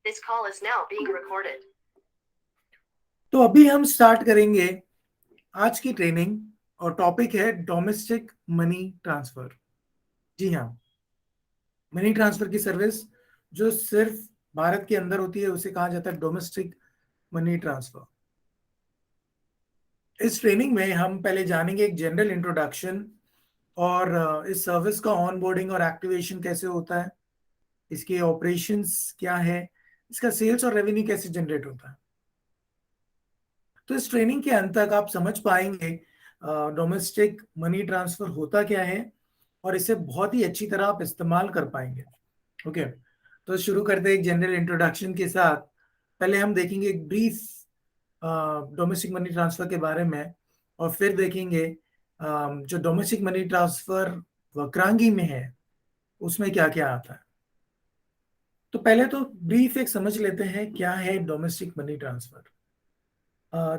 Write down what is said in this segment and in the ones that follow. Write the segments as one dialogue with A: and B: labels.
A: This call is now being recorded.
B: तो अभी हम स्टार्ट करेंगे आज की ट्रेनिंग और टॉपिक है डोमेस्टिक मनी ट्रांसफर। जी हाँ, मनी ट्रांसफर की सर्विस जो सिर्फ भारत के अंदर होती है उसे कहा जाता है डोमेस्टिक मनी ट्रांसफर। इस ट्रेनिंग में हम पहले जानेंगे एक जनरल इंट्रोडक्शन और इस सर्विस का ऑनबोर्डिंग और एक्टिवेशन कैसे होता है, इसके ऑपरेशंस क्या है, इसका सेल्स और रेवेन्यू कैसे जनरेट होता है। तो इस ट्रेनिंग के अंत तक आप समझ पाएंगे डोमेस्टिक मनी ट्रांसफर होता क्या है और इसे बहुत ही अच्छी तरह आप इस्तेमाल कर पाएंगे। ओके, तो शुरू करते हैं एक जनरल इंट्रोडक्शन के साथ। पहले हम देखेंगे एक ब्रीफ डोमेस्टिक मनी ट्रांसफर के बारे में और फिर देखेंगे जो डोमेस्टिक मनी ट्रांसफर वक्रांगी में है उसमें क्या क्या आता है। तो पहले तो ब्रीफ एक समझ लेते हैं क्या है डोमेस्टिक मनी ट्रांसफर।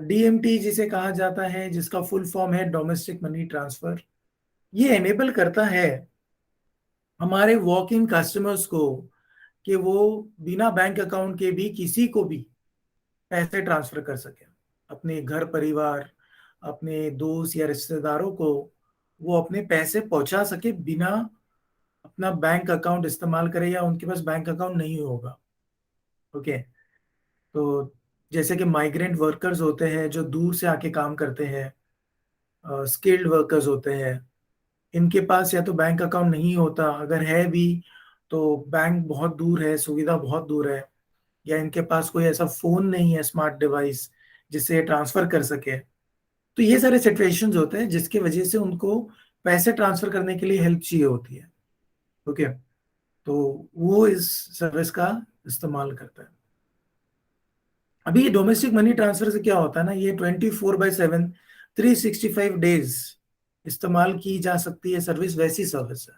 B: डीएमटी जिसे कहा जाता है, जिसका फुल फॉर्म है डोमेस्टिक मनी ट्रांसफर, ये एनेबल करता है हमारे वॉक इन कस्टमर्स को कि वो बिना बैंक अकाउंट के भी किसी को भी पैसे ट्रांसफर कर सके। अपने घर परिवार, अपने दोस्त या रिश्तेदारों को वो अपने पैसे पहुंचा सके बिना अपना बैंक अकाउंट इस्तेमाल करे या उनके पास बैंक अकाउंट नहीं होगा। ओके, तो जैसे कि माइग्रेंट वर्कर्स होते हैं जो दूर से आके काम करते हैं, स्किल्ड वर्कर्स होते हैं, इनके पास या तो बैंक अकाउंट नहीं होता, अगर है भी तो बैंक बहुत दूर है, सुविधा बहुत दूर है, या इनके पास कोई ऐसा फोन नहीं है, स्मार्ट डिवाइस जिससे ट्रांसफर कर सके। तो ये सारे सिचुएशंस होते हैं जिसकी वजह से उनको पैसे ट्रांसफर करने के लिए हेल्प चाहिए होती है। ओके, तो वो इस सर्विस का इस्तेमाल करता है। अभी ये डोमेस्टिक मनी ट्रांसफर से क्या होता है ना, ये 24/7 365 डेज इस्तेमाल की जा सकती है सर्विस। वैसी सर्विस है,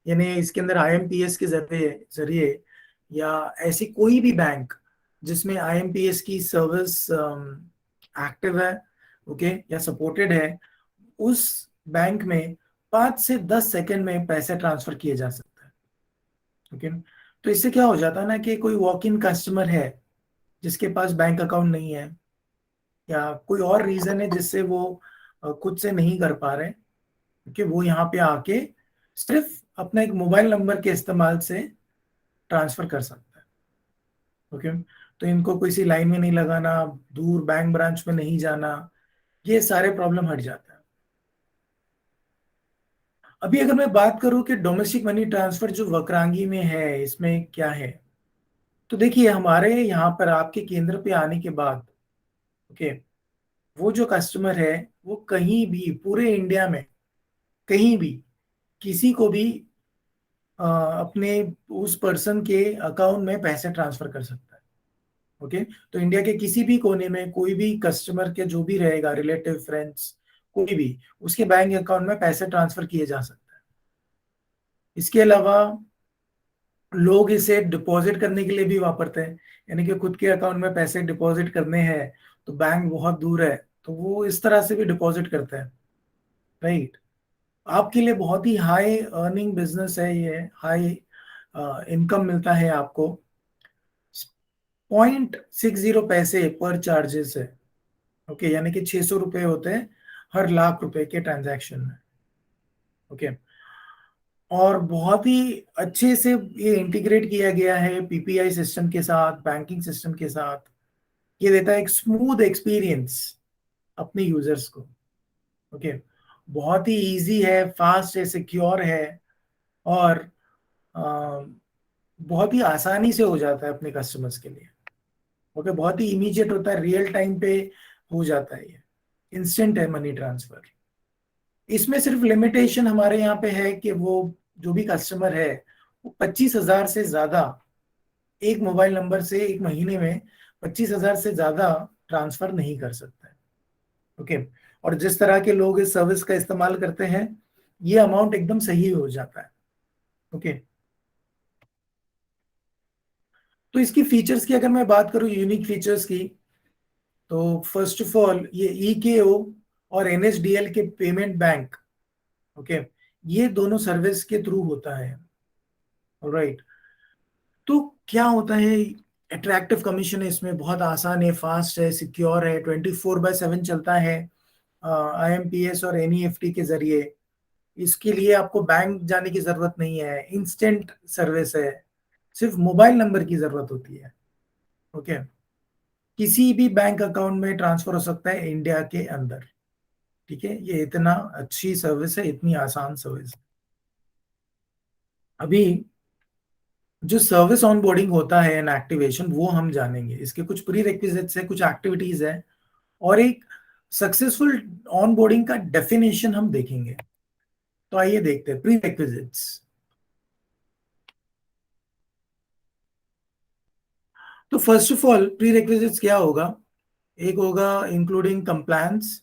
B: यानी इसके अंदर आईएमपीएस के जरिए जरिए या ऐसी कोई भी बैंक जिसमें आईएमपीएस की सर्विस एक्टिव है, ओके, या सपोर्टेड है, उस बैंक में 5 से 10 सेकंड में पैसे ट्रांसफर किए जा सकते हैं। ओके, तो इससे क्या हो जाता है ना कि कोई वॉक इन कस्टमर है जिसके पास बैंक अकाउंट नहीं है या कोई और रीजन है जिससे वो खुद से नहीं कर पा रहे, क्योंकि वो यहाँ पे आके सिर्फ अपना एक मोबाइल नंबर के इस्तेमाल से ट्रांसफर कर सकता है। ओके, तो इनको किसी लाइन में नहीं लगाना, दूर बैंक ब्रांच में नहीं जाना, ये सारे प्रॉब्लम हट जाता है। अभी अगर मैं बात करूं कि डोमेस्टिक मनी ट्रांसफर जो वक्रांगी में है इसमें क्या है, तो देखिए हमारे यहाँ पर आपके केंद्र पे आने के बाद, ओके, वो जो कस्टमर है वो कहीं भी पूरे इंडिया में कहीं भी किसी को भी अपने उस पर्सन के अकाउंट में पैसे ट्रांसफर कर सकता है। ओके, तो इंडिया के किसी भी कोने में कोई भी कस्टमर के जो भी रहेगा, रिलेटिव, फ्रेंड्स, कोई भी, उसके बैंक अकाउंट में पैसे ट्रांसफर किए जा सकते हैं। इसके अलावा लोग इसे डिपॉजिट करने के लिए भी वापरते हैं, यानी कि खुद के अकाउंट में पैसे डिपॉजिट करने हैं तो बैंक बहुत दूर है तो वो इस तरह से भी डिपॉजिट करते हैं। राइट, आपके लिए बहुत ही हाई अर्निंग बिजनेस है ये, हाई इनकम मिलता है आपको। 0.60 पैसे पर चार्जेस है। ओके, यानी कि 600 रुपये होते हैं हर लाख रुपए के ट्रांजैक्शन में। ओके, और बहुत ही अच्छे से ये इंटीग्रेट किया गया है पीपीआई सिस्टम के साथ, बैंकिंग सिस्टम के साथ। ये देता है एक स्मूथ एक्सपीरियंस अपने यूजर्स को। ओके, बहुत ही इजी है, फास्ट है, सिक्योर है और बहुत ही आसानी से हो जाता है अपने कस्टमर्स के लिए। ओके, बहुत ही इमीडिएट होता है, रियल टाइम पे हो जाता है, ये इंस्टेंट है मनी ट्रांसफर। इसमें सिर्फ लिमिटेशन हमारे यहाँ पे है कि वो जो भी कस्टमर है वो 25,000 से ज्यादा एक मोबाइल नंबर से एक महीने में 25,000 से ज्यादा ट्रांसफर नहीं कर सकता है। ओके, और जिस तरह के लोग इस सर्विस का इस्तेमाल करते हैं ये अमाउंट एकदम सही हो जाता है। ओके, तो इसकी फीचर्स की अगर मैं बात करूं, यूनिक फीचर्स की, तो फर्स्ट ऑफ ऑल ये ईकेओ और एनएसडीएल के पेमेंट बैंक, ओके, ये दोनों सर्विस के थ्रू होता है। राइट, तो क्या होता है, अट्रैक्टिव कमीशन है इसमें, बहुत आसान है, फास्ट है, सिक्योर है, 24/7 चलता है, IMPS और NEFT के जरिए। इसके लिए आपको बैंक जाने की जरूरत नहीं है, इंस्टेंट सर्विस है, सिर्फ मोबाइल नंबर की जरूरत होती है। ओके, किसी भी बैंक अकाउंट में ट्रांसफर हो सकता है इंडिया के अंदर। ठीक है, ये इतना अच्छी सर्विस है, इतनी आसान सर्विस। अभी जो सर्विस ऑनबोर्डिंग होता है एंड एक्टिवेशन, वो हम जानेंगे। इसके कुछ प्री रिक्विजिट्स है, कुछ एक्टिविटीज है, और एक सक्सेसफुल ऑनबोर्डिंग का डेफिनेशन हम देखेंगे। तो आइए देखते हैं प्री रिक्विजिट्स। तो first of all pre requisites क्या होगा? एक होगा इंक्लूडिंग कंप्लायंस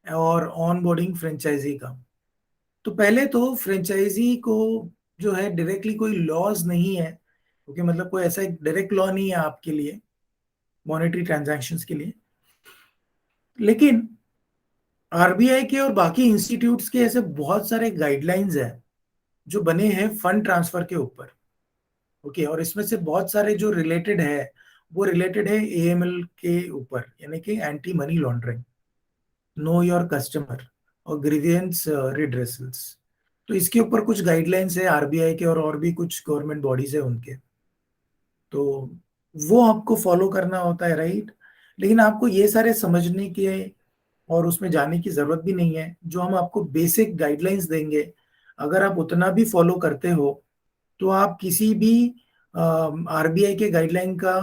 B: और ऑनबोर्डिंग फ्रेंचाइजी का। तो पहले तो फ्रेंचाइजी को जो है डायरेक्टली कोई लॉज नहीं है, क्योंकि मतलब कोई ऐसा एक डायरेक्ट लॉ नहीं है आपके लिए मॉनेटरी ट्रांजैक्शंस के लिए। लेकिन आरबीआई के और बाकी इंस्टीट्यूट्स के ऐसे बहुत सारे गाइडलाइंस हैं जो बने हैं फंड ट्रांसफर के ऊपर। ओके, और इसमें से बहुत सारे जो रिलेटेड है, वो रिलेटेड है AML के ऊपर, यानी कि anti money laundering, know your customer और ग्रीवियंस रिड्रेसल्स। तो इसके ऊपर कुछ गाइडलाइंस है आरबीआई के, और भी कुछ गवर्नमेंट बॉडीज है उनके। तो वो आपको फॉलो करना होता है, राइट। लेकिन आपको ये सारे समझने के और उसमें जाने की जरूरत भी नहीं है। जो हम आपको बेसिक गाइडलाइंस देंगे, अगर आप उतना भी फॉलो करते हो, तो आप किसी भी आरबीआई के गाइडलाइन का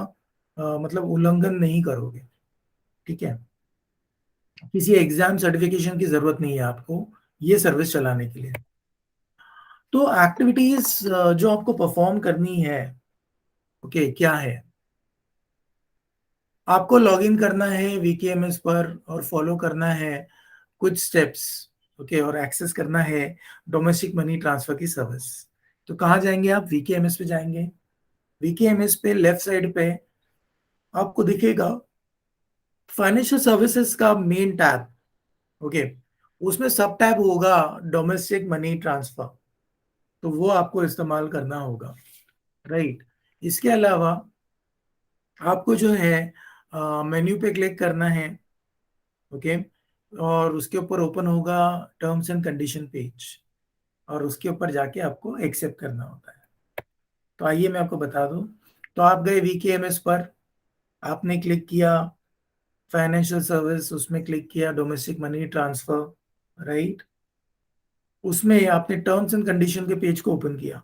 B: मतलब उल्लंघन नहीं करोगे। ठीक है, किसी एग्जाम सर्टिफिकेशन की जरूरत नहीं है आपको ये सर्विस चलाने के लिए। तो एक्टिविटीज जो आपको परफॉर्म करनी है, ओके, क्या है? आपको लॉगिन करना है वीकेएमएस पर और फॉलो करना है कुछ स्टेप्स। ओके, और एक्सेस करना है डोमेस्टिक मनी ट्रांसफर की सर्विस। तो कहाँ जाएंगे आप? वीकेएमएस पे जाएंगे। वीकेएमएस पे लेफ्ट साइड पे आपको दिखेगा फाइनेंशियल सर्विसेज का मेन टैब। ओके, उसमें सब टैब होगा डोमेस्टिक मनी ट्रांसफर, तो वो आपको इस्तेमाल करना होगा, राइट। इसके अलावा आपको जो है मेन्यू पे क्लिक करना है। ओके, और उसके ऊपर ओपन होगा टर्म्स एंड कंडीशन पेज, और उसके ऊपर जाके आपको एक्सेप्ट करना होता है। तो आइए मैं आपको बता दूं। तो आप गए वीकेएमएस पर, आपने क्लिक किया फाइनेंशियल सर्विस, उसमें क्लिक किया डोमेस्टिक मनी ट्रांसफर, राइट। उसमें आपने टर्म्स एंड कंडीशन के पेज को ओपन किया,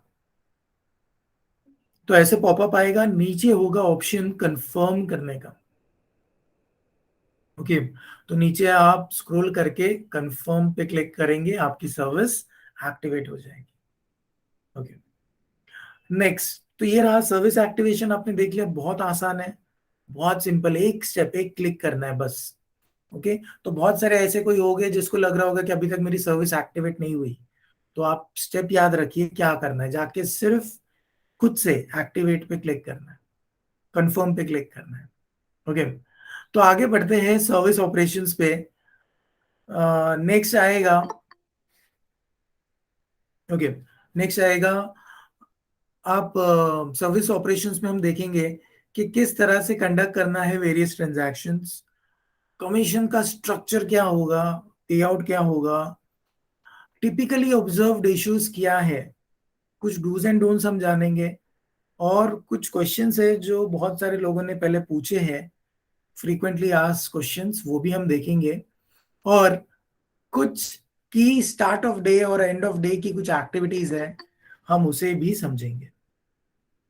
B: तो ऐसे पॉपअप आएगा। नीचे होगा ऑप्शन कंफर्म करने का। ओके, तो नीचे आप स्क्रॉल करके कंफर्म पे क्लिक करेंगे, आपकी सर्विस एक्टिवेट हो जाएगी। Okay, next. तो ये रहा सर्विस एक्टिवेशन, आपने देख लिया, बहुत आसान है, बहुत सिंपल, एक स्टेप, एक क्लिक करना है बस। ओके, तो बहुत सारे ऐसे कोई हो गए जिसको लग रहा होगा कि अभी तक मेरी सर्विस एक्टिवेट नहीं हुई। तो आप स्टेप याद रखिए क्या करना है, जाके सिर्फ खुद से एक्टिवेट पे क्लिक करना है, कंफर्म पे क्लिक करना है। ओके, तो आगे बढ़ते हैं सर्विस ऑपरेशंस पे। नेक्स्ट आएगा, ओके, नेक्स्ट आएगा आप सर्विस ऑपरेशंस में हम देखेंगे कि किस तरह से कंडक्ट करना है वेरियस ट्रांजैक्शंस, कमीशन का स्ट्रक्चर क्या होगा, पे आउट क्या होगा, टिपिकली ऑब्जर्व्ड इश्यूज क्या है, कुछ डूज एंड डोंट्स हम जानेंगे, और कुछ क्वेश्चंस है जो बहुत सारे लोगों ने पहले पूछे हैं, फ्रीक्वेंटली आस्क्ड क्वेश्चंस, वो भी हम देखेंगे। और कुछ की स्टार्ट ऑफ डे और एंड ऑफ डे की कुछ एक्टिविटीज है, हम उसे भी समझेंगे।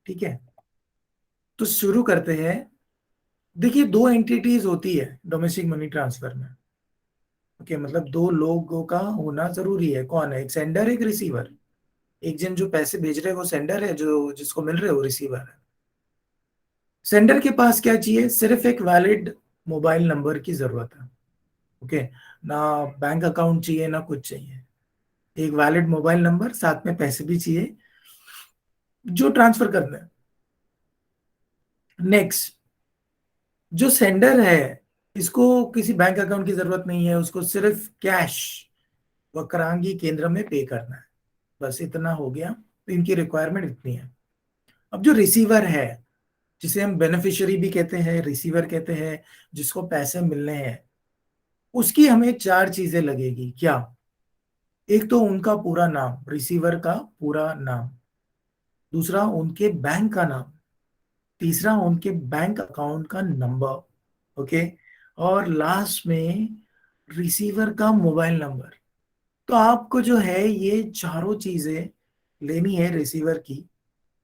B: ठीक है, तो शुरू करते हैं। देखिए, दो एंटिटीज होती है डोमेस्टिक मनी ट्रांसफर में। ओके, मतलब दो लोगों का होना जरूरी है। कौन है? एक सेंडर, एक रिसीवर। एक जन जो पैसे भेज रहे हैं वो सेंडर है, जो जिसको मिल रहे हो रिसीवर है। सेंडर के पास क्या चाहिए? सिर्फ एक वैलिड मोबाइल नंबर की जरूरत है। ओके, ना बैंक अकाउंट चाहिए, ना कुछ चाहिए, एक वैलिड मोबाइल नंबर, साथ में पैसे भी चाहिए जो ट्रांसफर करना है। नेक्स्ट, जो सेंडर है, इसको किसी बैंक अकाउंट की जरूरत नहीं है, उसको सिर्फ कैश वक्रांगी केंद्र में पे करना है, बस इतना हो गया। तो इनकी रिक्वायरमेंट इतनी है। अब जो रिसीवर है, जिसे हम बेनिफिशियरी भी कहते हैं, रिसीवर कहते हैं, जिसको पैसे मिलने हैं, उसकी हमें चार चीजें लगेगी। क्या? एक तो उनका पूरा नाम, रिसीवर का पूरा नाम। दूसरा, उनके बैंक का नाम। तीसरा, उनके बैंक अकाउंट का नंबर। ओके। और लास्ट में रिसीवर का मोबाइल नंबर। तो आपको जो है ये चारों चीजें लेनी है रिसीवर की।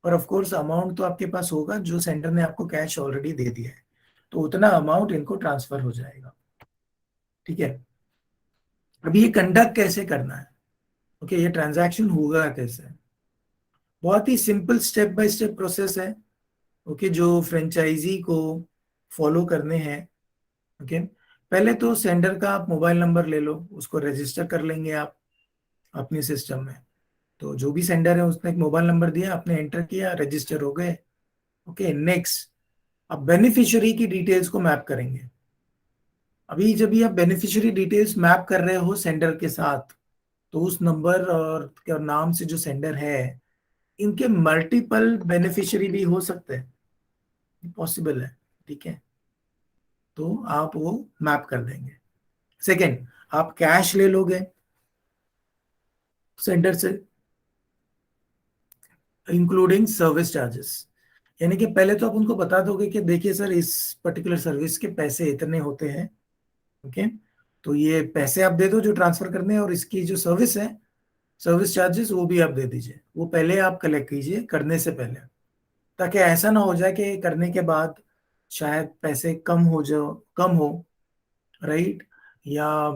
B: और ऑफ कोर्स अमाउंट तो आपके पास होगा, जो सेंटर ने आपको कैश ऑलरेडी दे दिया है, तो उतना अमाउंट इनको ट्रांसफर हो जाएगा। ठीक है। अभी ये कंडक्ट कैसे करना है? ओके, ये ट्रांजैक्शन होगा कैसे? बहुत ही simple step by step process है। ओके, जो फ्रेंचाइजी को फॉलो करने हैं। ओके, पहले तो सेंडर का आप मोबाइल नंबर ले लो, उसको रजिस्टर कर लेंगे आप अपने सिस्टम में। तो जो भी सेंडर है उसने एक मोबाइल नंबर दिया, आपने एंटर किया, रजिस्टर हो गए। ओके, नेक्स्ट अब बेनिफिशियरी की डिटेल्स को मैप करेंगे। अभी जब भी आप बेनिफिशियरी डिटेल्स मैप कर रहे हो सेंडर के साथ, तो उस नंबर और क्या नाम से जो सेंडर है, इनके मल्टीपल बेनिफिशियरी भी हो सकते हैं, पॉसिबल है। ठीक है, तो आप वो मैप कर देंगे। सेकेंड, आप कैश ले लोगे सेंडर से, इंक्लूडिंग सर्विस चार्जेस। यानी कि पहले तो आप उनको बता दोगे कि देखिए सर, इस पर्टिकुलर सर्विस के पैसे इतने होते हैं। ओके, तो ये पैसे आप दे दो जो ट्रांसफर करने हैं, और इसकी जो सर्विस है, सर्विस चार्जेस, वो भी आप दे दीजिए। वो पहले आप कलेक्ट कीजिए करने से पहले, ताकि ऐसा ना हो जाए कि करने के बाद शायद पैसे कम हो, जाओ कम हो, राइट, या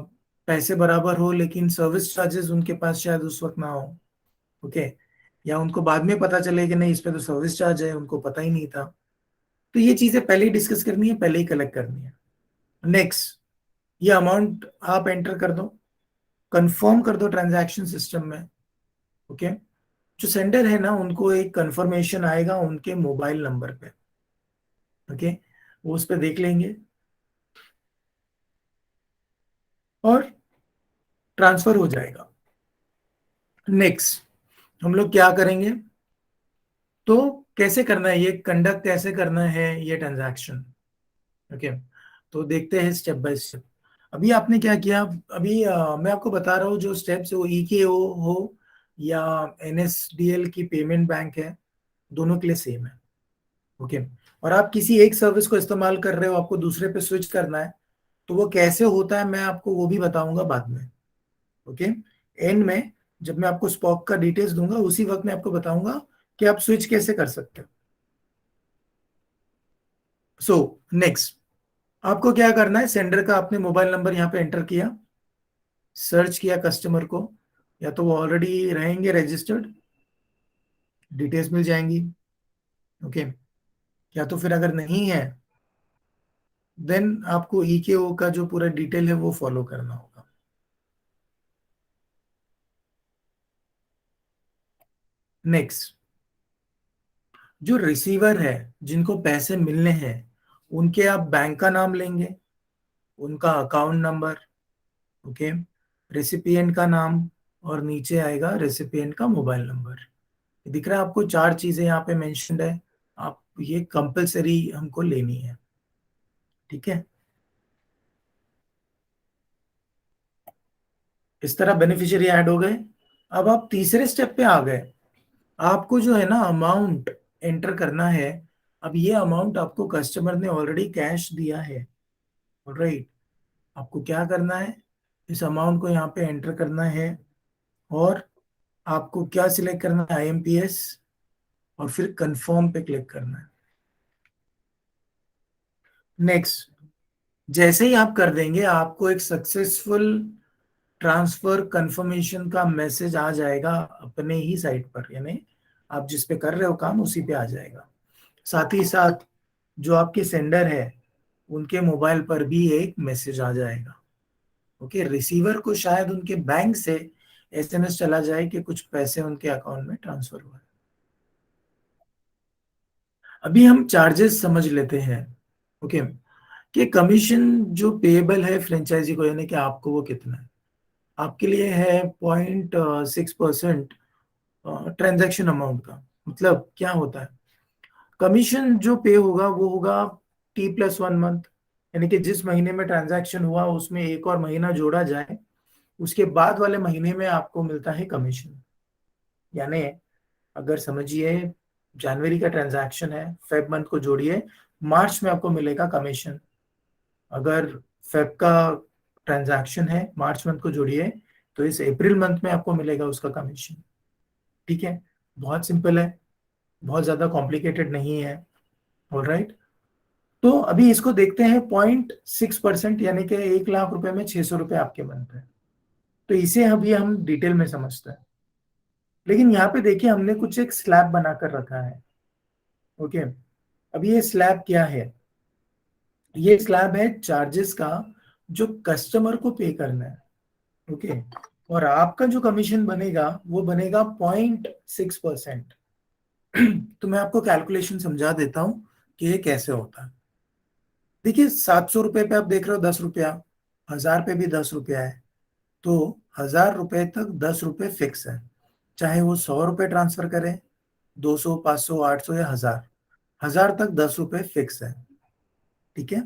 B: पैसे बराबर हो लेकिन सर्विस चार्जेस उनके पास शायद उस वक्त ना हो। ओके, या उनको बाद में पता चले कि नहीं, इस पे तो सर्विस चार्ज है, उनको पता ही नहीं था। तो ये चीजें पहले ही डिस्कस करनी है, पहले ही कलेक्ट करनी है। नेक्स्ट, ये अमाउंट आप एंटर कर दो, कंफर्म कर दो ट्रांजैक्शन सिस्टम में। ओके, जो सेंडर है ना, उनको एक कंफर्मेशन आएगा उनके मोबाइल नंबर पे। ओके, वो उस पर देख लेंगे और ट्रांसफर हो जाएगा। नेक्स्ट, हम लोग क्या करेंगे? तो कैसे करना है ये कंडक्ट, कैसे करना है ये ट्रांजैक्शन? ओके, तो देखते हैं स्टेप बाय स्टेप। अभी आपने क्या किया? अभी मैं आपको बता रहा हूँ जो स्टेप्स, वो ईकेओ हो या एनएसडीएल की पेमेंट बैंक है, दोनों के लिए सेम है। ओके, और आप किसी एक सर्विस को इस्तेमाल कर रहे हो, आपको दूसरे पे स्विच करना है, तो वो कैसे होता है मैं आपको वो भी बताऊंगा बाद में। ओके, एंड में जब मैं आपको स्पॉक का डिटेल्स दूंगा, उसी वक्त मैं आपको बताऊंगा कि आप स्विच कैसे कर सकते हो। सो नेक्स्ट, आपको क्या करना है? सेंडर का आपने मोबाइल नंबर यहाँ पे एंटर किया, सर्च किया कस्टमर को, या तो वो ऑलरेडी रहेंगे रजिस्टर्ड, डिटेल्स मिल जाएंगी। ओके, या तो फिर अगर नहीं है, देन आपको ईकेओ का जो पूरा डिटेल है वो फॉलो करना होगा। नेक्स्ट, जो रिसीवर है, जिनको पैसे मिलने हैं, उनके आप बैंक का नाम लेंगे, उनका अकाउंट नंबर। ओके, रेसिपिएंट का नाम, और नीचे आएगा रेसिपिएंट का मोबाइल नंबर। दिख रहा है आपको? चार चीजें यहाँ पे मेंशन्ड है, आप ये कंपलसरी हमको लेनी है। ठीक है, इस तरह बेनिफिशियरी ऐड हो गए। अब आप तीसरे स्टेप पे आ गए। आपको जो है ना अमाउंट एंटर करना है। अब ये अमाउंट आपको कस्टमर ने ऑलरेडी कैश दिया है, राइट। आपको क्या करना है? इस अमाउंट को यहाँ पे एंटर करना है, और आपको क्या सिलेक्ट करना है? आईएमपीएस, और फिर कंफर्म पे क्लिक करना है। नेक्स्ट, जैसे ही आप कर देंगे, आपको एक सक्सेसफुल ट्रांसफर कंफर्मेशन का मैसेज आ जाएगा अपने ही साइट पर, यानी आप जिस पे कर रहे हो काम उसी पे आ जाएगा। साथ ही साथ जो आपके सेंडर है, उनके मोबाइल पर भी एक मैसेज आ जाएगा। ओके, रिसीवर को शायद उनके बैंक से एसएमएस चला जाए कि कुछ पैसे उनके अकाउंट में ट्रांसफर हुआ है। अभी हम चार्जेस समझ लेते हैं। ओके, कि कमीशन जो पेएबल है फ्रेंचाइजी को, यानी कि आपको, वो कितना है? आपके लिए है 0.6% ट्रांजैक्शन अमाउंट का। मतलब क्या होता है? कमीशन जो पे होगा वो होगा T+1 मंथ, यानी कि जिस महीने में ट्रांजैक्शन हुआ उसमें एक और महीना जोड़ा जाए, उसके बाद वाले महीने में आपको मिलता है कमीशन। यानी अगर समझिए जनवरी का ट्रांजैक्शन है, फेब मंथ को जोड़िए, मार्च में आपको मिलेगा कमीशन। अगर फेब का ट्रांजैक्शन है, मार्च मंथ को जोड़िए, तो इस अप्रैल मंथ में आपको मिलेगा उसका कमीशन। ठीक है, बहुत सिंपल है, बहुत ज्यादा कॉम्प्लिकेटेड नहीं है। ऑलराइट, तो अभी इसको देखते हैं 0.6%, यानी कि 1 लाख रुपए में 600 रुपए आपके बनते हैं। तो इसे अभी हम डिटेल में समझते हैं। लेकिन यहाँ पे देखिए हमने कुछ एक स्लैब बनाकर रखा है। ओके, अब ये स्लैब क्या है? ये स्लैब है चार्जेस का जो कस्टमर को पे करना है। ओके, और आपका जो कमीशन बनेगा वो बनेगा 0.6%। तो मैं आपको कैलकुलेशन समझा देता हूं कि ये कैसे होता है। देखिए 700 रुपए पे आप देख रहे हो 10 रुपया, 1000 पे भी 10 रुपया है, तो 1000 रुपए तक 10 रुपए फिक्स है। चाहे वो 100 रुपए ट्रांसफर करें, 200, 500, 800 या 1000, 1000 तक 10 रुपए फिक्स है। ठीक है,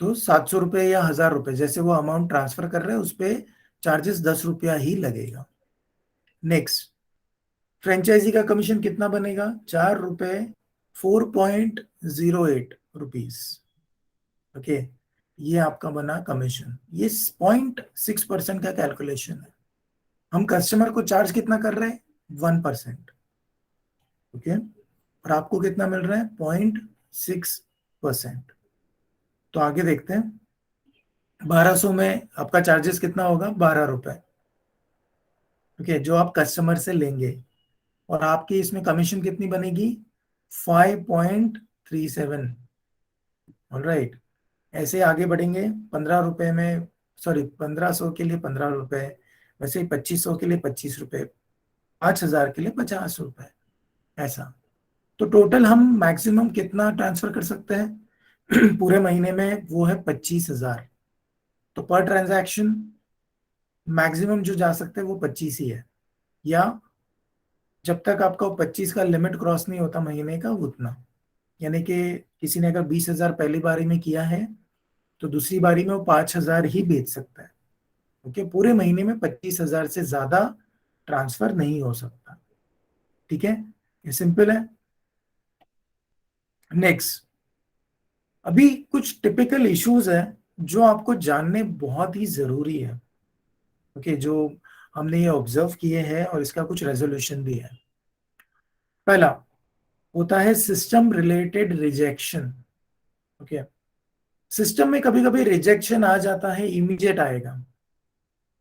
B: तो 700 रुपए या 1000 रुपए जैसे वो अमाउंट ट्रांसफर कर रहे हैं उस पे चार्जेस 10 रुपया ही लगेगा। नेक्स्ट, फ्रेंचाइजी का कमीशन कितना बनेगा? 4 रुपए, 4.08 रुपीज। ओके, ये आपका बना कमीशन। ये 0.6% का कैलकुलेशन है। हम कस्टमर को चार्ज कितना कर रहे हैं? 1%। ओके, और आपको कितना मिल रहा है? 0.6%। तो आगे देखते हैं, 1200 में आपका चार्जेस कितना होगा? 12 रुपए। ओके, जो आप कस्टमर से लेंगे, और आपकी इसमें कमीशन कितनी बनेगी? 5.37। ऑलराइट, ऐसे आगे बढ़ेंगे। 15 रुपए में, सॉरी 1500 के लिए 15 रुपए, वैसे ही 2500 के लिए 25 रुपए, 5000 के लिए 50 रुपए, ऐसा। तो टोटल हम मैक्सिमम कितना ट्रांसफर कर सकते हैं पूरे महीने में? वो है 25,000। तो पर ट्रांजैक्शन मैक्सिमम जो जा सकते हैं वो 25 ही है, या जब तक आपका 25 का लिमिट क्रॉस नहीं होता महीने का उतना। यानी कि किसी ने अगर 20,000 पहली बारी में किया है तो दूसरी बारी में वो 5,000 ही बेच सकता है। ओके, पूरे महीने में 25,000 से ज्यादा ट्रांसफर नहीं हो सकता। ठीक है, ये सिंपल है। नेक्स्ट, अभी कुछ टिपिकल इश्यूज है जो आपको जानने बहुत ही जरूरी है। ओके, जो हमने ये ऑब्जर्व किए हैं और इसका कुछ रेजोल्यूशन भी है। पहला होता है system related rejection. Okay, system में कभी कभी रिजेक्शन आ जाता है, इमीडिएट आएगा,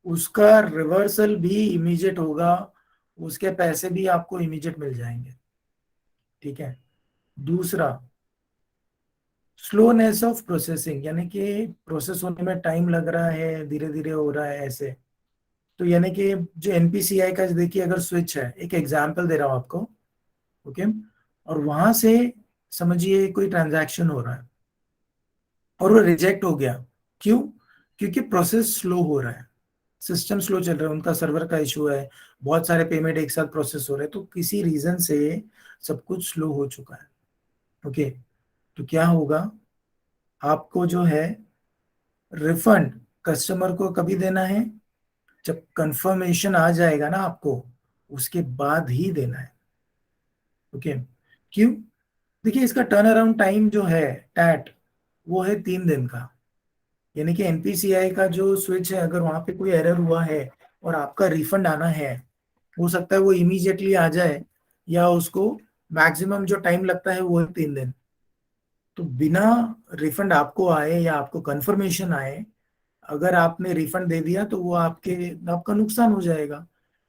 B: उसका रिवर्सल भी इमीडिएट होगा, उसके पैसे भी आपको इमीडिएट मिल जाएंगे। ठीक है, दूसरा स्लोनेस ऑफ प्रोसेसिंग, यानी कि प्रोसेस होने में टाइम लग रहा है, धीरे धीरे हो रहा है ऐसे। तो यानी कि जो एनपीसीआई का देखिए अगर स्विच है, एक एग्जांपल दे रहा हूं आपको। ओके, और वहां से समझिए कोई ट्रांजैक्शन हो रहा है और वो रिजेक्ट हो गया। क्यों? क्योंकि प्रोसेस स्लो हो रहा है, सिस्टम स्लो चल रहा है, उनका सर्वर का इशू है, बहुत सारे पेमेंट एक साथ प्रोसेस हो रहे हैं, तो किसी रीजन से सब कुछ स्लो हो चुका है। ओके, तो क्या होगा? आपको जो है रिफंड कस्टमर को कभी देना है? जब कंफर्मेशन आ जाएगा ना आपको, उसके बाद ही देना है। ओके, क्यों? देखिए इसका टर्न अराउंड टाइम जो है टैट, वो है 3 दिन का। यानी कि एनपीसीआई का जो स्विच है, अगर वहां पे कोई एरर हुआ है और आपका रिफंड आना है, हो सकता है वो इमीडिएटली आ जाए, या उसको मैक्सिमम जो टाइम लगता है वो है 3 दिन। तो बिना रिफंड आपको आए या आपको कंफर्मेशन आए, अगर आपने रिफंड दे दिया तो वो आपका नुकसान हो जाएगा।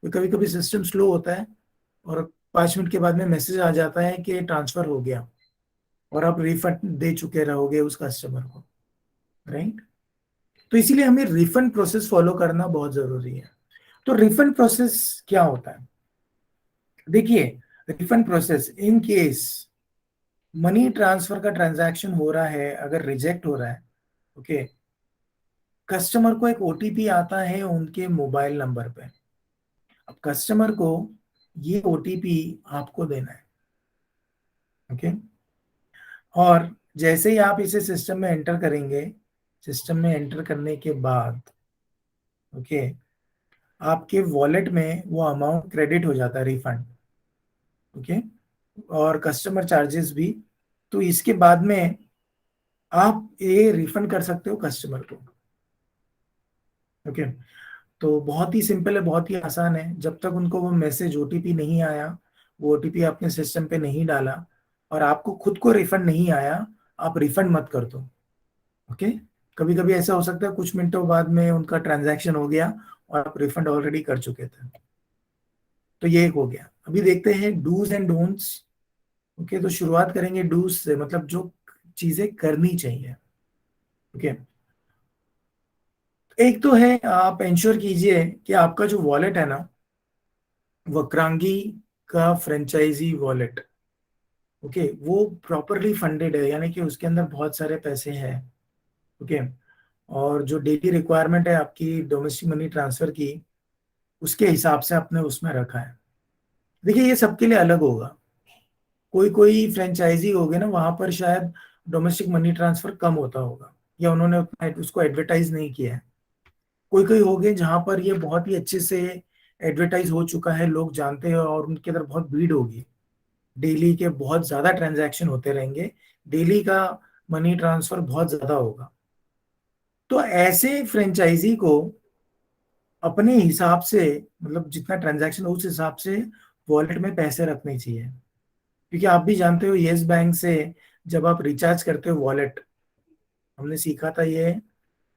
B: तो कभी कभी सिस्टम स्लो होता है और 5 मिनट के बाद में मैसेज आ जाता है कि ट्रांसफर हो गया, और आप रिफंड दे चुके रहोगे उस कस्टमर को। राइट, तो इसीलिए हमें रिफंड प्रोसेस फॉलो करना बहुत जरूरी है। तो रिफंड प्रोसेस क्या होता है? देखिए, refund process in case money transfer का ट्रांजैक्शन हो रहा है, अगर रिजेक्ट हो रहा है, ओके, कस्टमर को एक ओटीपी आता है उनके मोबाइल नंबर पे। अब कस्टमर को ये ओटीपी आपको देना है। ओके। और जैसे ही आप इसे सिस्टम में एंटर करेंगे, सिस्टम में एंटर करने के बाद ओके, आपके वॉलेट में वो अमाउंट क्रेडिट हो जाता है, रिफंड। ओके। और कस्टमर चार्जेस भी। तो इसके बाद में आप ये रिफंड कर सकते हो कस्टमर को। ओके। तो बहुत ही सिंपल है, बहुत ही आसान है। जब तक उनको वो मैसेज ओटीपी नहीं आया, वो ओटीपी आपने सिस्टम पे नहीं डाला और आपको खुद को रिफंड नहीं आया, आप रिफंड मत कर दो। ओके। कभी कभी ऐसा हो सकता है कुछ मिनटों बाद में उनका ट्रांजैक्शन हो गया और आप रिफंड ऑलरेडी कर चुके थे। तो ये एक हो गया। अभी देखते हैं डूज एंड डोंट्स। ओके, तो शुरुआत करेंगे डूज से, मतलब जो चीजें करनी चाहिए। ओके। एक तो है, आप इंश्योर कीजिए कि आपका जो वॉलेट है ना, वक्रांगी का फ्रेंचाइजी वॉलेट, ओके, वो प्रॉपरली फंडेड है, यानी कि उसके अंदर बहुत सारे पैसे हैं। ओके। और जो डेली रिक्वायरमेंट है आपकी डोमेस्टिक मनी ट्रांसफर की, उसके हिसाब से आपने उसमें रखा है। देखिए, ये सबके लिए अलग होगा। कोई कोई फ्रेंचाइजी होगे ना, वहां पर शायद डोमेस्टिक मनी ट्रांसफर कम होता होगा, या उन्होंने उतना उसको एडवर्टाइज नहीं किया है। कोई कोई हो गए जहां पर ये बहुत ही अच्छे से एडवर्टाइज हो चुका है, लोग जानते हैं और उनके अंदर बहुत भीड़ होगी, डेली के बहुत ज्यादा ट्रांजैक्शन होते रहेंगे, डेली का मनी ट्रांसफर बहुत ज्यादा होगा। तो ऐसे फ्रेंचाइजी को अपने हिसाब से, मतलब जितना ट्रांजैक्शन उस हिसाब से वॉलेट में पैसे रखने चाहिए। क्योंकि आप भी जानते हो, येस बैंक से जब आप रिचार्ज करते हो वॉलेट, हमने सीखा था ये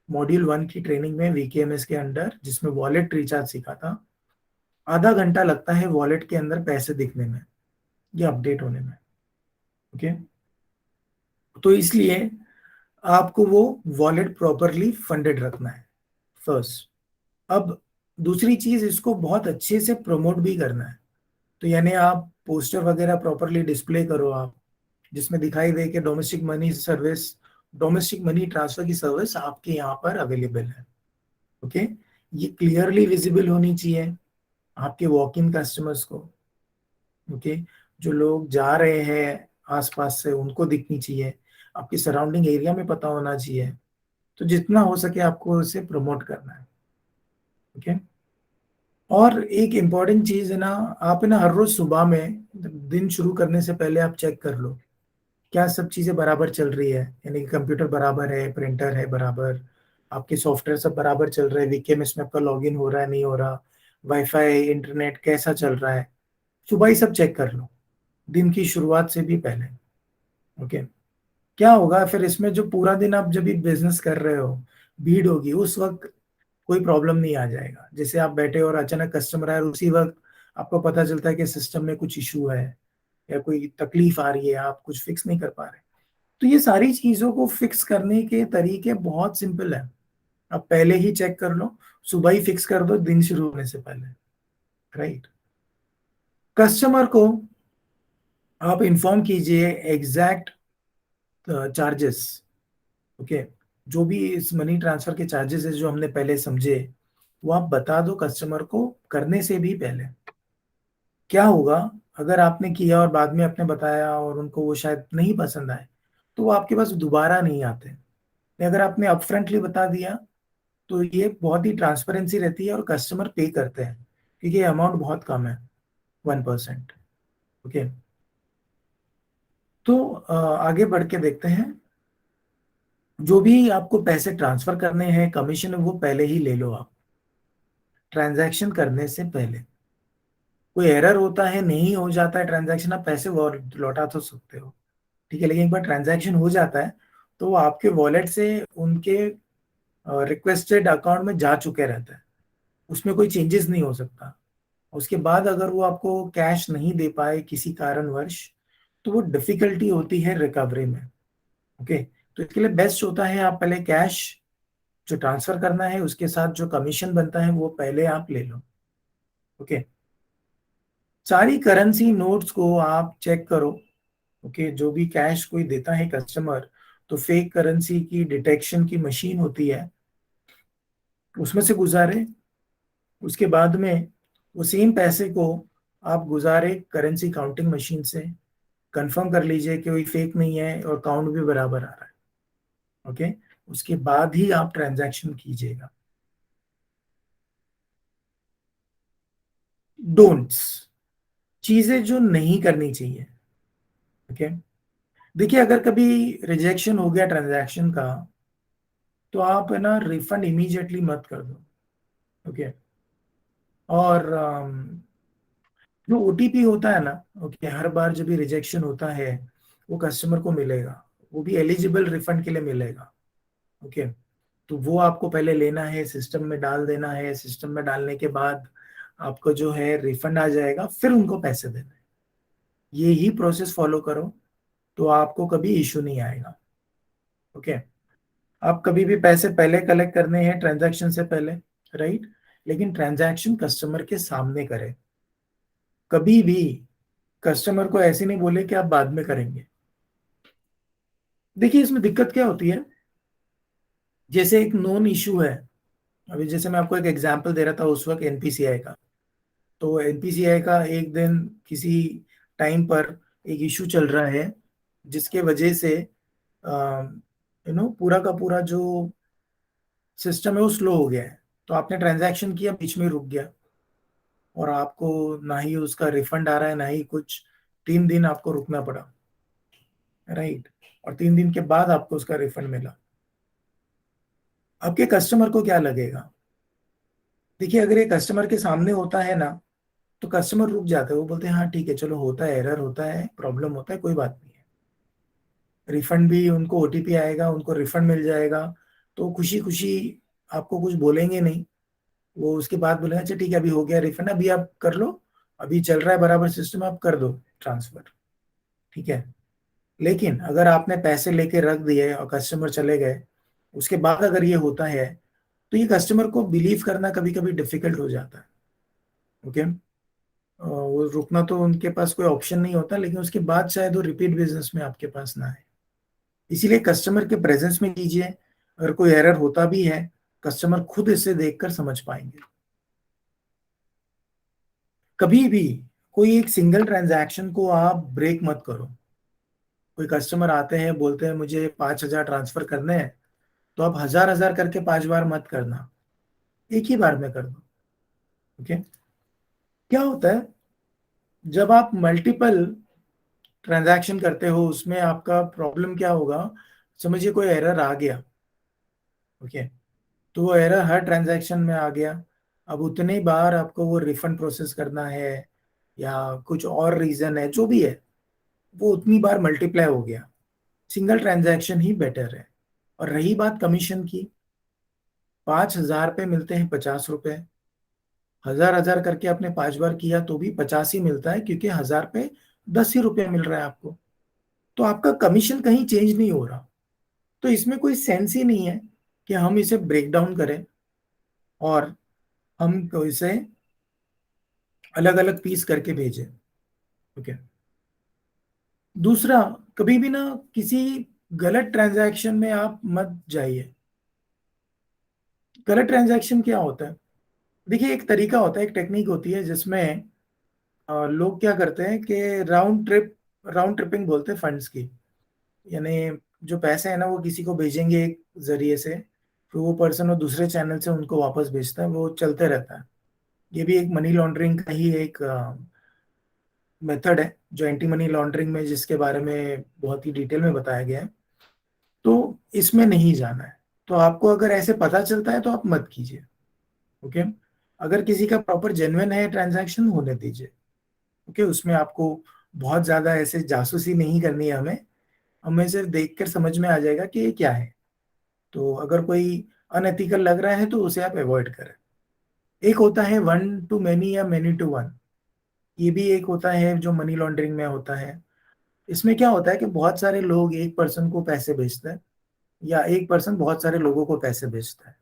B: मॉड्यूल 1 की ट्रेनिंग में वीकेएमएस के अंडर, जिसमें वॉलेट रिचार्ज सीखा था। आधा घंटा लगता है वॉलेट के अंदर पैसे दिखने में या अपडेट होने में। ओके। तो इसलिए आपको वो वॉलेट प्रॉपरली फंडेड रखना है, फर्स्ट। अब दूसरी चीज, इसको बहुत अच्छे से प्रमोट भी करना है। तो यानी आप पोस्टर वगैरह प्रॉपरली डिस्प्ले करो आप, जिसमें दिखाई दे कि domestic money service, domestic money transfer की सर्विस आपके यहाँ पर अवेलेबल है। ओके। ये क्लियरली विजिबल होनी चाहिए आपके वॉक इन कस्टमर्स को। ओके। जो लोग जा रहे हैं आसपास से, उनको दिखनी चाहिए। आपकी सराउंडिंग एरिया में पता होना चाहिए। तो जितना हो सके आपको उसे प्रमोट करना है। ओके। और एक इम्पॉर्टेंट चीज है ना, आप है ना हर रोज सुबह में, दिन शुरू करने से पहले आप चेक कर लो क्या सब चीजें बराबर चल रही है। यानी कि कंप्यूटर बराबर है, प्रिंटर है बराबर, आपके सॉफ्टवेयर सब बराबर चल रहे हैं, वीकेएमएस में आपका लॉगिन हो रहा है नहीं हो रहा, वाईफाई इंटरनेट कैसा चल रहा है। सुबह ही सब चेक कर लो, दिन की शुरुआत से भी पहले। ओके। क्या होगा फिर इसमें, जो पूरा दिन आप जब भी बिजनेस कर रहे हो, भीड़ होगी, उस वक्त कोई प्रॉब्लम नहीं आ जाएगा। जैसे आप बैठे और अचानक कस्टमर आए और उसी वक्त आपको पता चलता है कि सिस्टम में कुछ इशू है या कोई तकलीफ आ रही है, आप कुछ फिक्स नहीं कर पा रहे। तो ये सारी चीजों को फिक्स करने के तरीके बहुत सिंपल है। आप पहले ही चेक कर लो, सुबह ही फिक्स कर दो दिन शुरू होने से पहले। राइट। कस्टमर को आप इन्फॉर्म कीजिए एग्जैक्ट चार्जेस। ओके। जो भी इस मनी ट्रांसफर के चार्जेस है जो हमने पहले समझे, वो आप बता दो कस्टमर को करने से भी पहले। क्या होगा अगर आपने किया और बाद में आपने बताया और उनको वो शायद नहीं पसंद आए, तो वो आपके पास दोबारा नहीं आते। अगर आपने अपफ्रंटली बता दिया, तो ये बहुत ही ट्रांसपेरेंसी रहती है और कस्टमर पे करते हैं, क्योंकि ये अमाउंट बहुत कम है, 1%। ओके। तो आगे बढ़ के देखते हैं। जो भी आपको पैसे ट्रांसफर करने हैं, कमीशन है, वो पहले ही ले लो आप, ट्रांजैक्शन करने से पहले। कोई एरर होता है, नहीं हो जाता है ट्रांजैक्शन, आप पैसे वो लौटा तो सकते हो, ठीक है, लेकिन एक बार ट्रांजैक्शन हो जाता है तो वो आपके वॉलेट से उनके रिक्वेस्टेड अकाउंट में जा चुके रहता है, उसमें कोई चेंजेस नहीं हो सकता। उसके बाद अगर वो आपको कैश नहीं दे पाए किसी कारणवश, तो वो डिफिकल्टी होती है रिकवरी में। ओके। तो इसके लिए बेस्ट होता है आप पहले कैश जो ट्रांसफर करना है, उसके साथ जो कमीशन बनता है वो पहले आप ले लो। ओके। सारी करेंसी नोट्स को आप चेक करो। ओके। जो भी कैश कोई देता है कस्टमर, तो फेक करेंसी की डिटेक्शन की मशीन होती है, उसमें से गुजारे। उसके बाद में वो सेम पैसे को आप गुजारे करेंसी काउंटिंग मशीन से, कंफर्म कर लीजिए कि कोई फेक नहीं है और काउंट भी बराबर आ रहा है। ओके, उसके बाद ही आप ट्रांजैक्शन कीजिएगा। डोंट्स, चीजें जो नहीं करनी चाहिए। ओके, देखिए अगर कभी रिजेक्शन हो गया ट्रांजैक्शन का, तो आप है ना रिफंड इमीडिएटली मत कर दो। ओके, और जो ओटीपी होता है ना, ओके, हर बार जब भी रिजेक्शन होता है वो कस्टमर को मिलेगा, वो भी एलिजिबल रिफंड के लिए मिलेगा। ओके, तो वो आपको पहले लेना है, सिस्टम में डाल देना है, सिस्टम में डालने के बाद आपको जो है रिफंड आ जाएगा, फिर उनको पैसे देना है। ये ही प्रोसेस फॉलो करो तो आपको कभी इशू नहीं आएगा। ओके, आप कभी भी पैसे पहले कलेक्ट करने हैं ट्रांजैक्शन से पहले, राइट, लेकिन ट्रांजैक्शन कस्टमर के सामने करें। कभी भी कस्टमर को ऐसे नहीं बोले कि आप बाद में करेंगे। देखिए इसमें दिक्कत क्या होती है, जैसे एक नोन इशू है, अभी जैसे मैं आपको एक एग्जांपल दे रहा था उस वक्त एनपीसीआई का। तो एनपीसीआई का एक दिन किसी टाइम पर एक इशू चल रहा है, जिसके वजह से पूरा का पूरा जो सिस्टम है वो स्लो हो गया है। तो आपने ट्रांजैक्शन किया, बीच में रुक गया, और आपको ना ही उसका रिफंड आ रहा है ना ही कुछ। 3 दिन आपको रुकना पड़ा, राइट, और 3 दिन के बाद आपको उसका रिफंड मिला। आपके कस्टमर को क्या लगेगा? देखिए अगर ये कस्टमर के सामने होता है ना, तो कस्टमर रुक जाते हैं, वो बोलते हैं हाँ ठीक है चलो, होता है, एरर होता है, प्रॉब्लम होता है, कोई बात नहीं है। रिफंड भी उनको ओटीपी आएगा, उनको रिफंड मिल जाएगा, तो खुशी खुशी आपको कुछ बोलेंगे नहीं। वो उसके बाद बोलेंगे अच्छा ठीक है अभी हो गया रिफंड, अभी आप कर लो, अभी चल रहा है बराबर सिस्टम, आप कर दो ट्रांसफर, ठीक है। लेकिन अगर आपने पैसे लेके रख दिए और कस्टमर चले गए, उसके बाद अगर ये होता है, तो ये कस्टमर को बिलीव करना कभी कभी डिफिकल्ट हो जाता है। ओके, वो रुकना तो उनके पास कोई ऑप्शन नहीं होता, लेकिन उसके बाद शायद वो रिपीट बिजनेस में आपके पास ना आए। इसीलिए कस्टमर के प्रेजेंस में कीजिए। अगर कोई एरर होता भी है, कस्टमर खुद इसे देखकर समझ पाएंगे। कभी भी कोई एक सिंगल ट्रांजैक्शन को आप ब्रेक मत करो। कोई कस्टमर आते हैं बोलते हैं मुझे 5,000 ट्रांसफर करने हैं, तो आप हजार हजार करके 5 बार मत करना, एक ही बार में कर दो। ओके, क्या होता है जब आप मल्टीपल ट्रांजैक्शन करते हो, उसमें आपका प्रॉब्लम क्या होगा, समझिए कोई एरर आ गया। ओके, तो वो एरर हर ट्रांजैक्शन में आ गया, अब उतने ही बार आपको वो रिफंड प्रोसेस करना है, या कुछ और रीजन है जो भी है, वो उतनी बार मल्टीप्लाई हो गया। सिंगल ट्रांजैक्शन ही बेटर है। और रही बात कमीशन की, 5,000 पे मिलते हैं 50 रुपए। हजार हजार करके आपने 5 बार किया तो भी 50 ही मिलता है, क्योंकि 1,000 पे 10 ही रुपये मिल रहा है आपको। तो आपका कमीशन कहीं चेंज नहीं हो रहा। तो इसमें कोई सेंस ही नहीं है कि हम इसे ब्रेक डाउन करें और हम इसे अलग अलग पीस करके भेजें। ओके, दूसरा, कभी भी ना किसी गलत ट्रांजैक्शन में आप मत जाइए। गलत ट्रांजैक्शन क्या होता है? देखिए एक तरीका होता है, एक टेक्निक होती है, जिसमें लोग क्या करते हैं कि राउंड ट्रिपिंग बोलते हैं फंड्स की। यानी जो पैसे है ना वो किसी को भेजेंगे एक जरिए से, फिर वो पर्सन वो दूसरे चैनल से उनको वापस भेजता है, वो चलते रहता है। ये भी एक मनी लॉन्ड्रिंग का ही एक मेथड है, जो एंटी मनी लॉन्ड्रिंग में, जिसके बारे में बहुत ही डिटेल में बताया गया है। तो इसमें नहीं जाना है। तो आपको अगर ऐसे पता चलता है तो आप मत कीजिए। ओके, अगर किसी का प्रॉपर जेन्युइन है ट्रांजैक्शन, होने दीजिए। ओके, उसमें आपको बहुत ज्यादा ऐसे जासूसी नहीं करनी है हमें। हमें सिर्फ देखकर समझ में आ जाएगा कि ये क्या है। तो अगर कोई अनएथिकल लग रहा है तो उसे आप अवॉइड करें। एक होता है वन टू मैनी या मैनी टू वन, ये भी एक होता है जो मनी लॉन्ड्रिंग में होता है। इसमें क्या होता है कि बहुत सारे लोग एक पर्सन को पैसे भेजते हैं, या एक पर्सन बहुत सारे लोगों को पैसे भेजता है।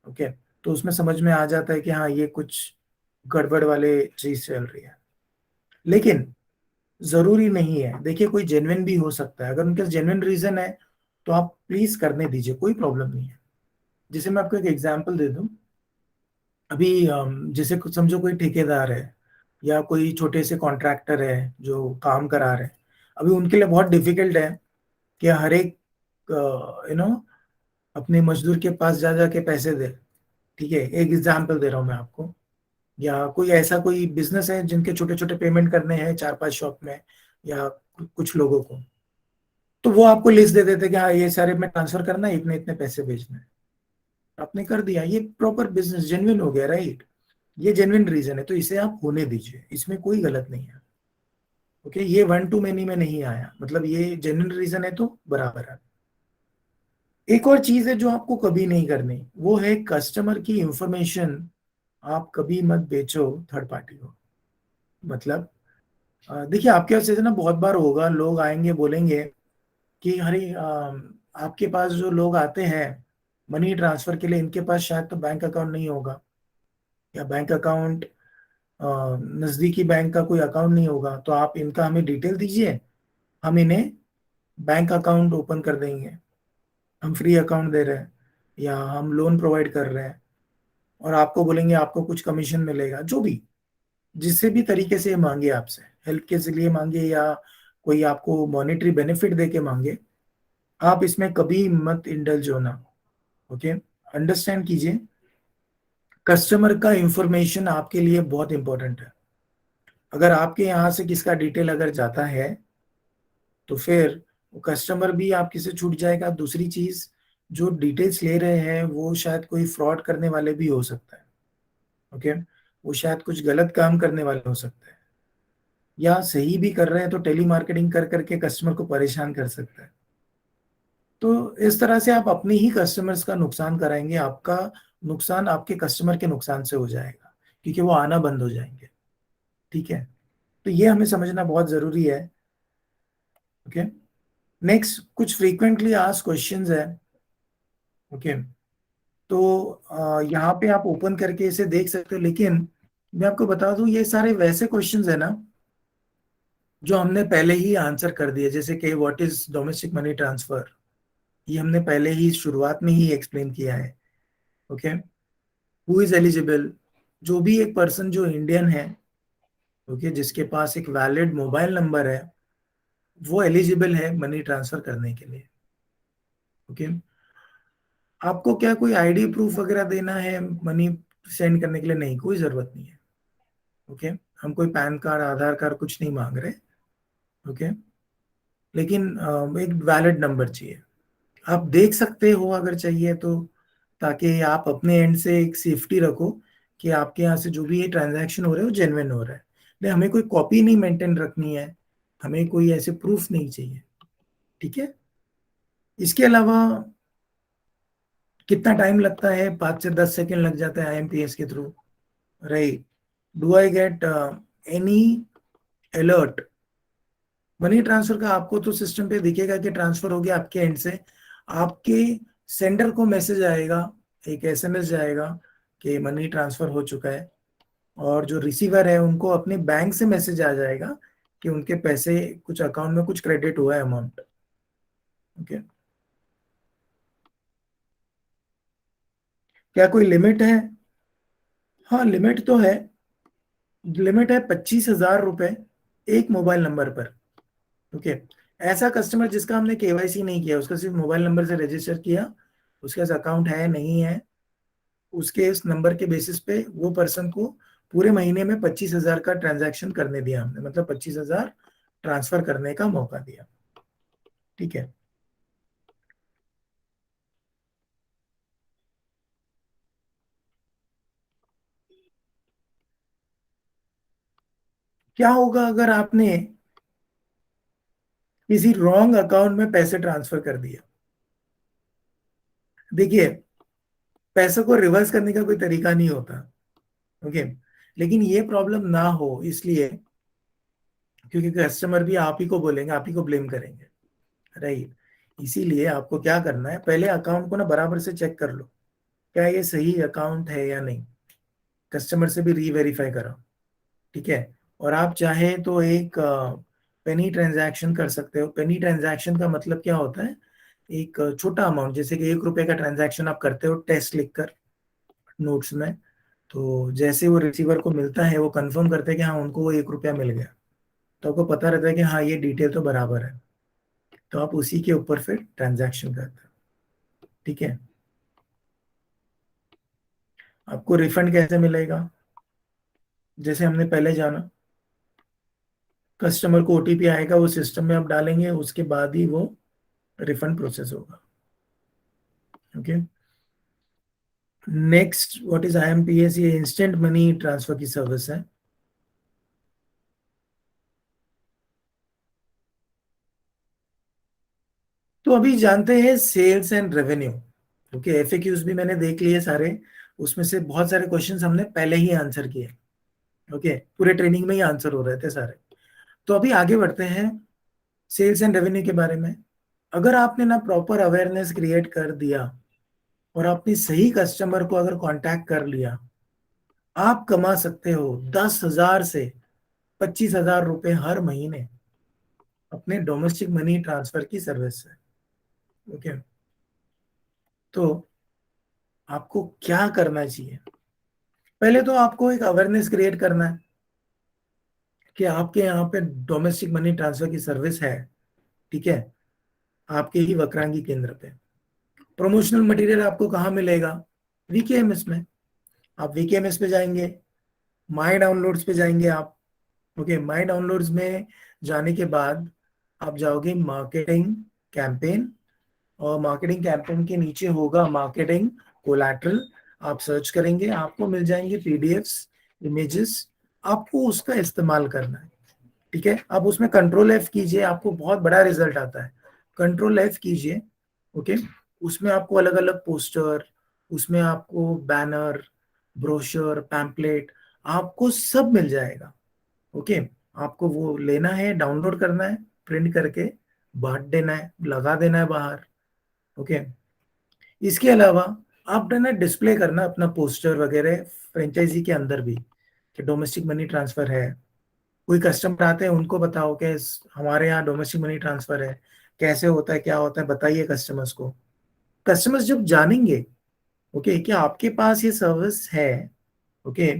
B: ओके, तो उसमें समझ में आ जाता है कि हाँ ये कुछ गड़बड़ वाले चीज चल रही है। लेकिन जरूरी नहीं है, देखिए कोई जेन्युइन भी हो सकता है। अगर उनके जेन्युइन रीजन है तो आप प्लीज करने दीजिए, कोई प्रॉब्लम नहीं है। जैसे मैं आपको एक एग्जांपल दे दूं, अभी जैसे कुछ समझो कोई ठेकेदार है, या कोई छोटे से कॉन्ट्रैक्टर है जो काम करा रहे हैं। अभी उनके लिए बहुत डिफिकल्ट है कि हर एक अपने मजदूर के पास जा जा के पैसे दे। ठीक है, एक एग्जाम्पल दे रहा हूँ मैं आपको। या कोई ऐसा कोई बिजनेस है जिनके छोटे छोटे पेमेंट करने हैं 4-5 शॉप में, या कुछ लोगों को, तो वो आपको लिस्ट दे देते कि हाँ ये सारे में ट्रांसफर करना है, इतने इतने पैसे भेजने हैं। आपने कर दिया, ये प्रॉपर बिजनेस जेन्युइन हो गया, राइट? ये जेन्युइन रीजन है, तो इसे आप होने दीजिए, इसमें कोई गलत नहीं है। ओके, ये वन टू मेनी में नहीं आया, मतलब ये जेन्युइन रीजन है तो बराबर है। एक और चीज है जो आपको कभी नहीं करनी, वो है कस्टमर की इंफॉर्मेशन आप कभी मत बेचो थर्ड पार्टी को। मतलब देखिए, आपके पास ऐसे ना बहुत बार होगा, लोग आएंगे बोलेंगे कि अरे आपके पास जो लोग आते हैं मनी ट्रांसफर के लिए, इनके पास शायद तो बैंक अकाउंट नहीं होगा, या बैंक अकाउंट नजदीकी बैंक का कोई अकाउंट नहीं होगा, तो आप इनका हमें डिटेल दीजिए, हम इन्हें बैंक अकाउंट ओपन कर देंगे, हम फ्री अकाउंट दे रहे हैं, या हम लोन प्रोवाइड कर रहे हैं, और आपको बोलेंगे आपको कुछ कमीशन मिलेगा, जो भी जिससे भी तरीके से मांगे, आपसे हेल्प के लिए मांगे, या कोई आपको मॉनेटरी बेनिफिट दे के मांगे, आप इसमें कभी मत इंडल्ज होना। ओके, अंडरस्टैंड कीजिए, कस्टमर का इंफॉर्मेशन आपके लिए बहुत इंपॉर्टेंट है। अगर आपके यहाँ से किसका डिटेल अगर जाता है तो फिर वो कस्टमर भी आपके से छूट जाएगा। दूसरी चीज, जो डिटेल्स ले रहे हैं वो शायद कोई फ्रॉड करने वाले भी हो सकता है। ओके, वो शायद कुछ गलत काम करने वाले हो सकते हैं, या सही भी कर रहे हैं तो टेली मार्केटिंग कर करके कस्टमर को परेशान कर सकता है। तो इस तरह से आप अपने ही कस्टमर्स का नुकसान कराएंगे, आपका नुकसान आपके कस्टमर के नुकसान से हो जाएगा, क्योंकि वो आना बंद हो जाएंगे। ठीक है, तो ये हमें समझना बहुत जरूरी है। ओके, नेक्स्ट कुछ फ्रीक्वेंटली आस्क्ड क्वेश्चंस है। ओके, तो यहाँ पे आप ओपन करके इसे देख सकते हो, लेकिन मैं आपको बता दूं ये सारे वैसे क्वेश्चंस है ना जो हमने पहले ही आंसर कर दिए, जैसे कि what is domestic money transfer, ये हमने पहले ही शुरुआत में ही एक्सप्लेन किया है। ओके, हु इज एलिजिबल, जो भी एक पर्सन जो इंडियन है, ओके, जिसके पास एक वैलिड मोबाइल नंबर है, वो एलिजिबल है मनी ट्रांसफर करने के लिए। ओके, आपको क्या कोई आईडी प्रूफ वगैरह देना है मनी सेंड करने के लिए? नहीं, कोई जरूरत नहीं है। ओके, हम कोई पैन कार्ड आधार कार्ड कुछ नहीं मांग रहे। ओके, लेकिन एक वैलिड नंबर चाहिए। आप देख सकते हो अगर चाहिए तो, ताकि आप अपने एंड से एक सेफ्टी रखो कि आपके यहाँ से जो भी ये ट्रांजैक्शन हो रहा है वो जेन्युइन हो रहा है। नहीं, हमें कोई कॉपी नहीं मेंटेन रखनी है, हमें कोई ऐसे प्रूफ नहीं चाहिए। ठीक है, इसके अलावा कितना टाइम लगता है? 5 से 10 सेकेंड लग जाता है आईएमपीएस के through, right? Do I get any alert? Money transfer का आपको तो सिस्टम पे दिखेगा कि ट्रांसफर हो गया आपके एंड से, आपके सेंडर को मैसेज आएगा, एक एसएमएस जाएगा कि मनी ट्रांसफर हो चुका है, और जो रिसीवर है उनको अपने बैंक से मैसेज आ जाएगा कि उनके पैसे कुछ अकाउंट में कुछ क्रेडिट हुआ है अमाउंट। ओके, क्या कोई लिमिट है? हाँ, लिमिट तो है, लिमिट है 25,000 रुपए एक मोबाइल नंबर पर। ओके, ऐसा कस्टमर जिसका हमने केवाईसी नहीं किया, उसका सिर्फ मोबाइल नंबर से रजिस्टर किया, उसके पास अकाउंट है नहीं है, उसके इस नंबर के बेसिस पे वो पर्सन को पूरे महीने में 25,000 का ट्रांजैक्शन करने दिया हमने, मतलब 25,000 ट्रांसफर करने का मौका दिया। ठीक है, क्या होगा अगर आपने किसी रॉन्ग अकाउंट में पैसे ट्रांसफर कर दिया? देखिए, पैसों को रिवर्स करने का कोई तरीका नहीं होता। ओके, लेकिन ये प्रॉब्लम ना हो इसलिए, क्योंकि कस्टमर भी आप ही को बोलेंगे, आप ही को ब्लेम करेंगे, राइट? इसीलिए आपको क्या करना है, पहले अकाउंट को ना बराबर से चेक कर लो, क्या ये सही अकाउंट है या नहीं, कस्टमर से भी री वेरीफाई करो। ठीक है, और आप चाहे तो एक पेनी ट्रांजैक्शन कर सकते हो। पेनी ट्रांजैक्शन का मतलब क्या होता है? एक छोटा अमाउंट, जैसे कि 1 रुपए का ट्रांजैक्शन आप करते हो टेस्ट लिखकर नोट्स में, तो जैसे वो रिसीवर को मिलता है वो कंफर्म करते हैं कि हाँ उनको वो 1 रुपया मिल गया। तो आपको पता रहता है कि हाँ ये डिटेल तो बराबर है, तो आप उसी के ऊपर फिर ट्रांजैक्शन करते हैं। ठीक है, आपको रिफंड कैसे मिलेगा? जैसे हमने पहले जाना, कस्टमर को ओटीपी आएगा, वो सिस्टम में आप डालेंगे, उसके बाद ही वो रिफंड प्रोसेस होगा। Okay, next what is IMPS? ये इंस्टेंट मनी ट्रांसफर की सर्विस है। तो अभी जानते हैं sales and revenue. Okay, FAQs भी मैंने देख लिए सारे, उसमें से बहुत सारे क्वेश्चंस हमने पहले ही आंसर किए। ओके, पूरे ट्रेनिंग में ही आंसर हो रहे थे सारे। तो अभी आगे बढ़ते हैं सेल्स एंड रेवेन्यू के बारे में। अगर आपने ना प्रॉपर अवेयरनेस क्रिएट कर दिया और आपने सही कस्टमर को अगर कांटेक्ट कर लिया, आप कमा सकते हो 10,000 से 25,000 रुपए हर महीने अपने डोमेस्टिक मनी ट्रांसफर की सर्विस से। ओके, तो आपको क्या करना चाहिए? पहले तो आपको एक अवेयरनेस क्रिएट करना है कि आपके यहाँ पे डोमेस्टिक मनी ट्रांसफर की सर्विस है। ठीक है, आपके ही वक्रांगी केंद्र पे। प्रमोशनल मटेरियल आपको कहाँ मिलेगा? वीकेएमएस में। आप वीकेएमएस पे जाएंगे, माई डाउनलोड्स पे जाएंगे आप। ओके, माई डाउनलोड्स में जाने के बाद आप जाओगे मार्केटिंग कैंपेन, और मार्केटिंग कैंपेन के नीचे होगा मार्केटिंग कोलैटरल। आप सर्च करेंगे, आपको मिल जाएंगे पीडीएफ्स, इमेजेस। आपको उसका इस्तेमाल करना है। ठीक है, आप उसमें कंट्रोल एफ कीजिए, आपको बहुत बड़ा रिजल्ट आता है। कंट्रोल एफ कीजिए। ओके, उसमें आपको अलग अलग पोस्टर, उसमें आपको बैनर, ब्रोशर, पैम्पलेट, आपको सब मिल जाएगा। ओके, आपको वो लेना है, डाउनलोड करना है, प्रिंट करके बांट देना है, लगा देना है बाहर। ओके, इसके अलावा आप ना डिस्प्ले करना अपना पोस्टर वगैरह फ्रेंचाइजी के अंदर भी कि डोमेस्टिक मनी ट्रांसफर है। कोई कस्टमर आते हैं, उनको बताओ कि हमारे यहाँ डोमेस्टिक मनी ट्रांसफर है, कैसे होता है, क्या होता है, बताइए कस्टमर्स को। कस्टमर्स जब जानेंगे ओके कि आपके पास ये सर्विस है, ओके,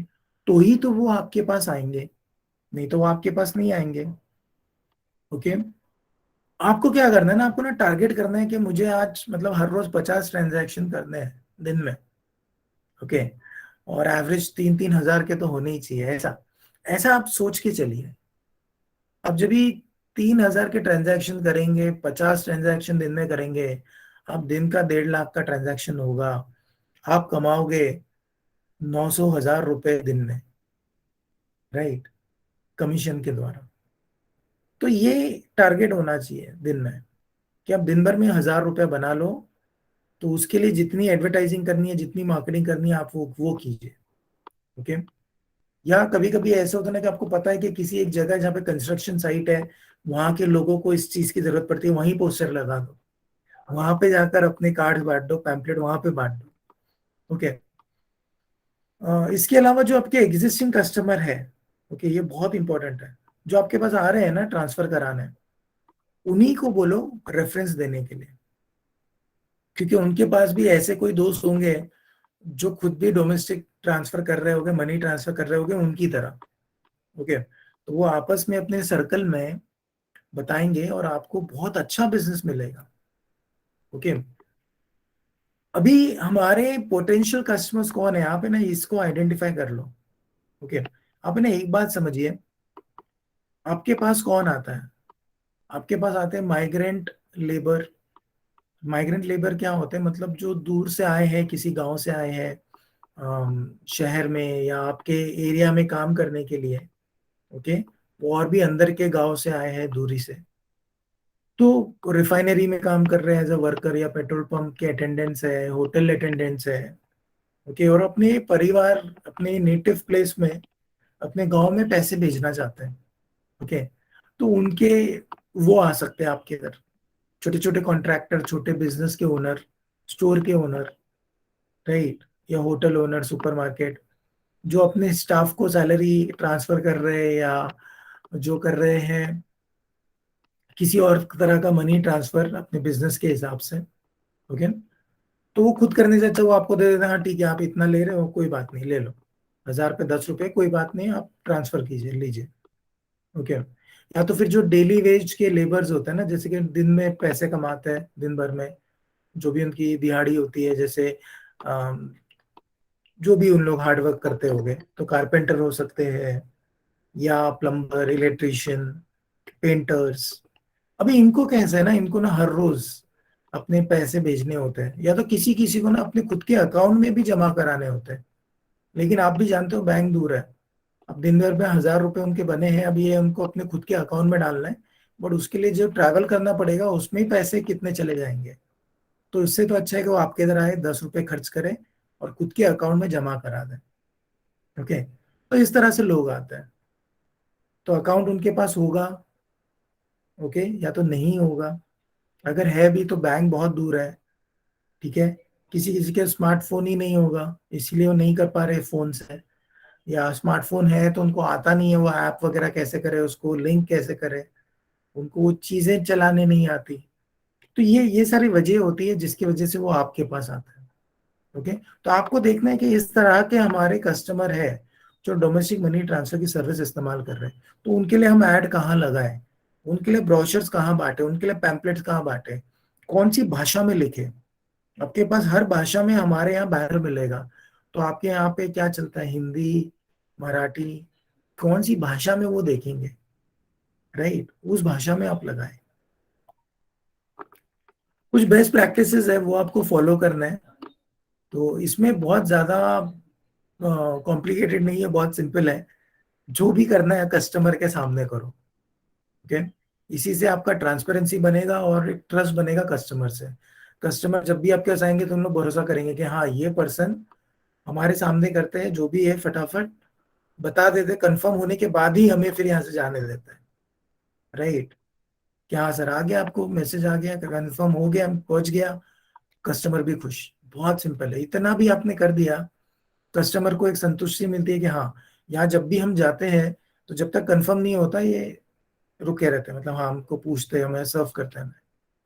B: तो ही तो वो आपके पास आएंगे, नहीं तो वो आपके पास नहीं आएंगे। ओके, आपको क्या करना है ना, आपको ना टारगेट करना है कि मुझे आज मतलब हर रोज 50 ट्रांजैक्शन करने हैं दिन में। ओके, और एवरेज 3-3 हजार के तो होने ही चाहिए, ऐसा ऐसा आप सोच के चलिए। अब जब भी 3 हजार के ट्रांजैक्शन करेंगे, 50 ट्रांजैक्शन दिन में करेंगे, आप दिन का 1.5 लाख का ट्रांजैक्शन होगा, आप कमाओगे 900,000 रुपए दिन में, राइट, कमीशन के द्वारा। तो ये टारगेट होना चाहिए दिन में कि आप दिन भर में 1,000 रुपए बना लो। तो उसके लिए जितनी एडवर्टाइजिंग करनी है, जितनी मार्केटिंग करनी है, आप वो कीजिए। ओके, या कभी कभी ऐसा होता है ना कि आपको पता है कि किसी एक जगह जहाँ पे कंस्ट्रक्शन साइट है, वहां के लोगों को इस चीज की जरूरत पड़ती है, वहीं पोस्टर लगा दो, वहां पे जाकर अपने कार्ड बांट दो, पैम्पलेट वहां पे बांट दो। ओके, इसके अलावा जो आपके एग्जिस्टिंग कस्टमर है, ओके, ये बहुत इंपॉर्टेंट है, जो आपके पास आ रहे हैं ना ट्रांसफर कराने, उन्हीं को बोलो रेफरेंस देने के लिए, क्योंकि उनके पास भी ऐसे कोई दोस्त होंगे जो खुद भी डोमेस्टिक ट्रांसफर कर रहे होंगे, मनी ट्रांसफर कर रहे होंगे उनकी तरह। ओके, तो वो आपस में अपने सर्कल में बताएंगे और आपको बहुत अच्छा बिजनेस मिलेगा। ओके, अभी हमारे पोटेंशियल कस्टमर्स कौन है, आप है ना इसको आइडेंटिफाई कर लो। ओके, आप है ना एक बात समझिए, आपके पास कौन आता है? आपके पास आते हैं माइग्रेंट लेबर। माइग्रेंट लेबर क्या होते हैं? मतलब जो दूर से आए हैं, किसी गांव से आए हैं शहर में या आपके एरिया में काम करने के लिए। ओके, वो और भी अंदर के गांव से आए हैं दूरी से, तो रिफाइनरी में काम कर रहे हैं एज अ वर्कर, या पेट्रोल पंप के अटेंडेंट्स है, होटल अटेंडेंट्स है। ओके, और अपने परिवार, अपने नेटिव प्लेस में, अपने गांव में पैसे भेजना चाहते हैं। ओके, तो उनके वो आ सकते हैं आपके घर, छोटे छोटे कॉन्ट्रैक्टर, छोटे बिजनेस के ओनर, स्टोर के ओनर, राइट, या होटल ओनर, सुपरमार्केट, जो अपने स्टाफ को सैलरी ट्रांसफर कर रहे हैं, या जो कर रहे हैं किसी और तरह का मनी ट्रांसफर अपने बिजनेस के हिसाब से। ओके, तो वो खुद करने से अच्छा वो आपको दे देते हैं, हाँ ठीक है आप इतना ले रहे हो, कोई बात नहीं, ले लो, 1,000 पे 10 रुपए, कोई बात नहीं, आप ट्रांसफर कीजिए, लीजिए। ओके, या तो फिर जो डेली वेज के लेबर्स होते हैं ना, जैसे कि दिन में पैसे कमाते हैं दिन भर में, जो भी उनकी दिहाड़ी होती है, जैसे जो भी उन लोग हार्डवर्क करते होंगे, तो कारपेंटर हो सकते हैं या प्लम्बर, इलेक्ट्रिशियन, पेंटर्स। अभी इनको कैसे है ना, इनको ना हर रोज अपने पैसे भेजने होते हैं, या तो किसी किसी को ना अपने खुद के अकाउंट में भी जमा कराने होते हैं। लेकिन आप भी जानते हो बैंक दूर है। अब दिन भर में 1,000 रुपए उनके बने हैं, अब ये उनको अपने खुद के अकाउंट में डालना है, बट उसके लिए जो ट्रैवल करना पड़ेगा उसमें ही पैसे कितने चले जाएंगे। तो इससे तो अच्छा है कि वो आपके इधर आए, 10 रुपए खर्च करें और खुद के अकाउंट में जमा करा दें। ओके, तो इस तरह से लोग आते हैं। तो अकाउंट उनके पास होगा, ओके, या तो नहीं होगा। अगर है भी तो बैंक बहुत दूर है, ठीक है। किसी किसी के स्मार्टफोन ही नहीं होगा, इसीलिए वो नहीं कर पा रहे फोन से। या स्मार्टफोन है तो उनको आता नहीं है वो ऐप वगैरह कैसे करे, उसको लिंक कैसे करे, उनको वो चीजें चलाने नहीं आती। तो ये सारी वजह होती है जिसकी वजह से वो आपके पास आता है। ओके, तो आपको देखना है कि इस तरह के हमारे कस्टमर है जो डोमेस्टिक मनी ट्रांसफर की सर्विस इस्तेमाल कर रहे हैं, तो उनके लिए हम ऐड कहाँ लगाए, उनके लिए ब्रोशर्स कहाँ बांटे, उनके लिए पैम्पलेट्स कहाँ बांटे, कौन सी भाषा में लिखे। आपके पास हर भाषा में हमारे यहाँ बैनर मिलेगा। तो आपके यहाँ पे क्या चलता है, हिंदी, मराठी, कौन सी भाषा में वो देखेंगे, राइट, उस भाषा में आप लगाए। कुछ बेस्ट प्रैक्टिसेस है वो आपको फॉलो करना है। तो इसमें बहुत ज्यादा कॉम्प्लिकेटेड नहीं है, बहुत सिंपल है। जो भी करना है कस्टमर के सामने करो। ओके, इसी से आपका ट्रांसपेरेंसी बनेगा और एक ट्रस्ट बनेगा कस्टमर से। कस्टमर जब भी आपके पास आएंगे तो उन लोग भरोसा करेंगे कि हाँ ये पर्सन हमारे सामने करते हैं, जो भी है फटाफट बता देते, कंफर्म होने के बाद ही हमें फिर यहाँ से जाने देता है, राइट। क्या हाँ सर, आ गया, आपको मैसेज आ गया, कंफर्म हो गया, पहुंच गया, कस्टमर भी खुश। बहुत सिंपल है, इतना भी आपने कर दिया, कस्टमर को एक संतुष्टि मिलती है कि हाँ, यहाँ जब भी हम जाते हैं तो जब तक कंफर्म नहीं होता ये रुके रहते हैं, मतलब हाँ हमको पूछते हैं, हमें सर्व करते हैं,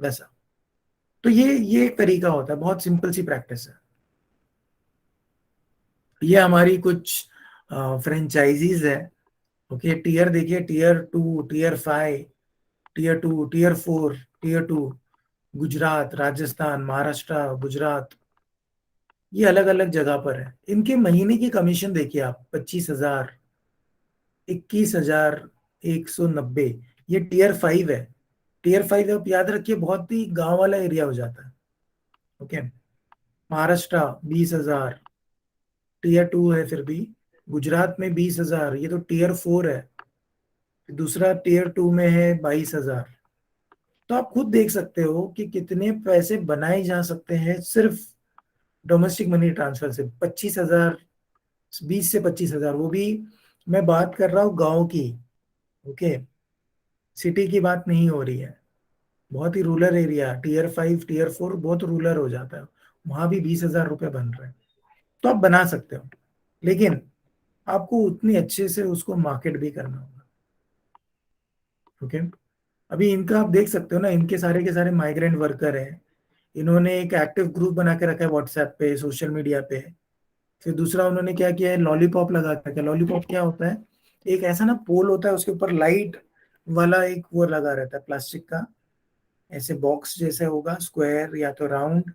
B: वैसा। तो ये एक तरीका होता है, बहुत सिंपल सी प्रैक्टिस है। ये हमारी कुछ फ्रेंचाइजीज है। ओके, टीयर देखिए, tier 2, tier 5, tier 2, tier 4, tier 2, Gujarat, Rajasthan, Maharashtra, Gujarat, ये अलग अलग जगह पर है। इनके महीने की कमीशन देखिए आप, 25,000, 21,190, ये टीयर 5 है। टीयर 5 आप याद रखिए बहुत ही गांव वाला एरिया हो जाता है। ओके, महाराष्ट्र 20,000, टीयर 2 है फिर भी। गुजरात में 20,000, ये तो टीयर 4 है। दूसरा टीयर 2 में है 22,000। तो आप खुद देख सकते हो कि कितने पैसे बनाए जा सकते हैं सिर्फ डोमेस्टिक मनी ट्रांसफर से। 25,000, 20 से 25,000, वो भी मैं बात कर रहा हूँ गांव की। ओके, सिटी की बात नहीं हो रही है। बहुत ही रूरल एरिया, टीयर 5, टीयर 4 बहुत रूरल हो जाता है, वहां भी 20,000 रुपये बन रहे हैं। तो आप बना सकते हो, लेकिन आपको उतनी अच्छे से उसको मार्केट भी करना होगा। ओके, अभी इनका आप देख सकते हो ना, इनके सारे के सारे माइग्रेंट वर्कर हैं। इन्होंने एक एक्टिव ग्रुप बना के रखा है व्हाट्सएप पे, सोशल मीडिया पे। फिर दूसरा उन्होंने क्या किया है, लॉलीपॉप लगा के रखा है। लॉलीपॉप क्या होता है, एक ऐसा ना पोल होता है, उसके ऊपर लाइट वाला एक वो लगा रहता है प्लास्टिक का, ऐसे बॉक्स जैसे होगा, स्क्वायर या तो राउंड,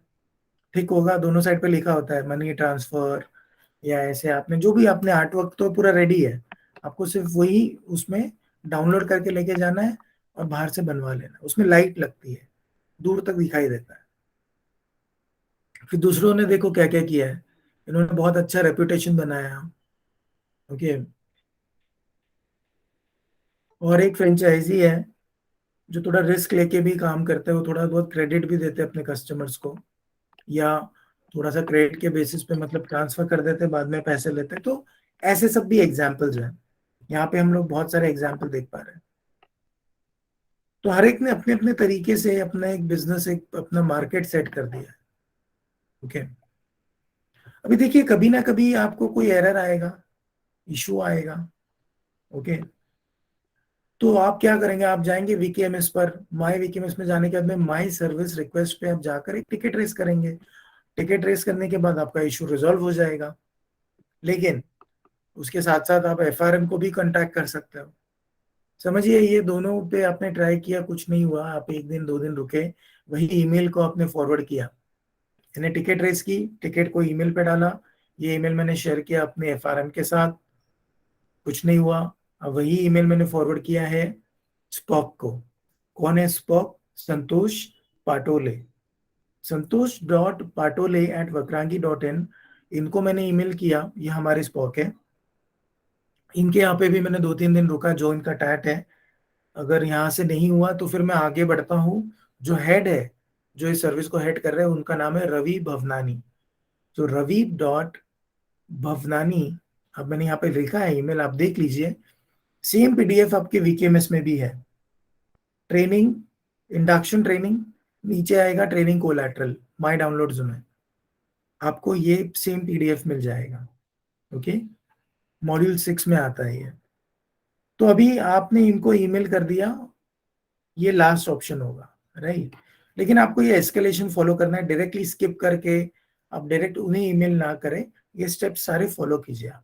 B: ठीक होगा। दोनों साइड पे लिखा होता है मनी ट्रांसफर, या ऐसे आपने जो भी आपने आर्टवर्क तो पूरा रेडी है, आपको सिर्फ वही उसमें डाउनलोड करके लेके जाना है और बाहर से बनवा लेना। उसमें लाइट लगती है, दूर तक दिखाई देता है। फिर दूसरों ने देखो क्या क्या किया है, इन्होंने बहुत अच्छा रेपुटेशन बनाया। ओके, और एक फ्रेंचाइजी है जो थोड़ा रिस्क लेके भी काम करते हैं, वो थोड़ा बहुत क्रेडिट भी देते हैं अपने कस्टमर्स को, या थोड़ा सा क्रेडिट के बेसिस पे मतलब ट्रांसफर कर देते हैं, बाद में पैसे लेते हैं। तो ऐसे सब भी एग्जाम्पल्स हैं, यहाँ पे हम लोग बहुत सारे एग्जाम्पल देख पा रहे हैं। तो हर एक ने अपने अपने तरीके से अपना एक बिजनेस, एक अपना मार्केट सेट कर दिया है। ओके, अभी देखिए कभी ना कभी आपको कोई एरर आएगा, इशू आएगा। ओके, तो आप क्या करेंगे, आप जाएंगे वीकेएमएस पर, माई वीकेएमएस में जाने के बाद में माई सर्विस रिक्वेस्ट पे आप जाकर एक टिकट रेस करेंगे। टिकट रेस करने के बाद आपका इशू रिजॉल्व हो जाएगा। लेकिन उसके साथ साथ आप एफआरएम को भी कांटेक्ट कर सकते हो। समझिए ये दोनों पे आपने ट्राई किया, कुछ नहीं हुआ, आप 1 दिन 2 दिन रुके, वही ईमेल को आपने फॉरवर्ड किया, मैंने टिकट रेस की, टिकट को ईमेल पे डाला, ये ईमेल मैंने शेयर किया अपने एफआरएम के साथ, कुछ नहीं हुआ। अब वही ईमेल मैंने फॉरवर्ड किया है स्पॉक को। कौन है स्पॉक? संतोष पाटोले। संतोष.पाटोले@vakrangi.in, इनको मैंने ईमेल किया, ये हमारे स्पॉक है। इनके यहाँ पे भी मैंने 2-3 दिन रुका, जो इनका टैट है। अगर यहाँ से नहीं हुआ तो फिर मैं आगे बढ़ता हूँ। जो हेड है, जो इस सर्विस को हेड कर रहे हैं, उनका नाम है रवि भवनानी। तो रवि.भवनानी, अब मैंने यहाँ पे लिखा है ईमेल, आप देख लीजिए। सेम पीडीएफ आपके वीकेएमएस में भी है। ट्रेनिंग, इंडक्शन ट्रेनिंग, नीचे आएगा ट्रेनिंग कोलैटरल, माय डाउनलोड्स में आपको ये सेम पीडीएफ मिल जाएगा। ओके, मॉड्यूल 6 में आता है ये। तो अभी आपने इनको ईमेल कर दिया, ये लास्ट ऑप्शन होगा, राइट। लेकिन आपको ये एस्केलेशन फॉलो करना है, डायरेक्टली स्किप करके आप डायरेक्ट उन्हें ईमेल ना करें, ये स्टेप्स सारे फॉलो कीजिए आप,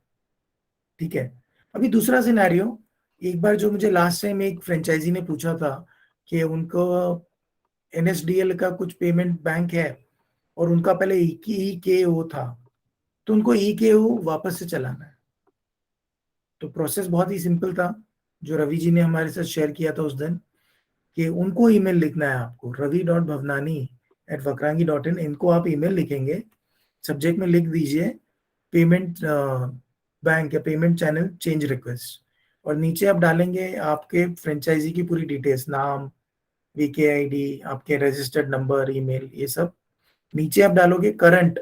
B: ठीक है। अभी दूसरा सिनेरियो, एक बार जो मुझे लास्ट टाइम एक फ्रेंचाइजी ने पूछा था कि उनको एनएसडीएल का कुछ पेमेंट बैंक है और उनका पहले ईकेओ था, तो उनको ईकेओ वापस से चलाना है। तो प्रोसेस बहुत ही सिंपल था, जो रवि जी ने हमारे साथ शेयर किया था उस दिन, कि उनको ईमेल लिखना है आपको, ravi.bhavnani@vakrangi.in, इनको आप ईमेल लिखेंगे, सब्जेक्ट में लिख दीजिए पेमेंट बैंक या पेमेंट चैनल चेंज रिक्वेस्ट, और नीचे आप डालेंगे आपके फ्रेंचाइजी की पूरी डिटेल्स, नाम, वीकेआईडी, आपके रजिस्टर्ड नंबर, ईमेल, ये सब। नीचे आप डालोगे करंट,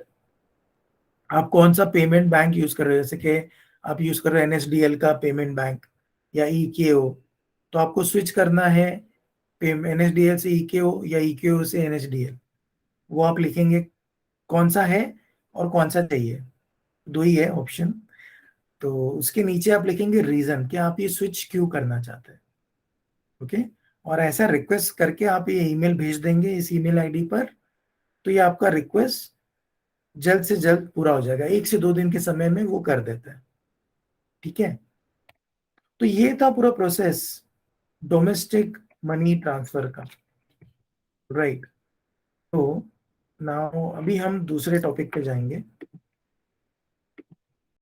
B: आप कौन सा पेमेंट बैंक यूज कर रहे हो, जैसे कि आप यूज कर रहे हो एनएसडीएल का पेमेंट बैंक या ईकेओ, तो आपको स्विच करना है एनएसडीएल से ईकेओ या ईकेओ से एनएसडीएल, वो आप लिखेंगे कौन सा है और कौन सा चाहिए, दो ही है ऑप्शन। तो उसके नीचे आप लिखेंगे रीजन, कि आप ये स्विच क्यों करना चाहते हैं। ओके, और ऐसा रिक्वेस्ट करके आप ये ईमेल भेज देंगे इस ईमेल आईडी पर, तो ये आपका रिक्वेस्ट जल्द से जल्द पूरा हो जाएगा, 1 से 2 दिन के समय में वो कर देता है, ठीक है। तो ये था पूरा प्रोसेस डोमेस्टिक मनी ट्रांसफर का, राइट। तो नाउ अभी हम दूसरे टॉपिक पे जाएंगे।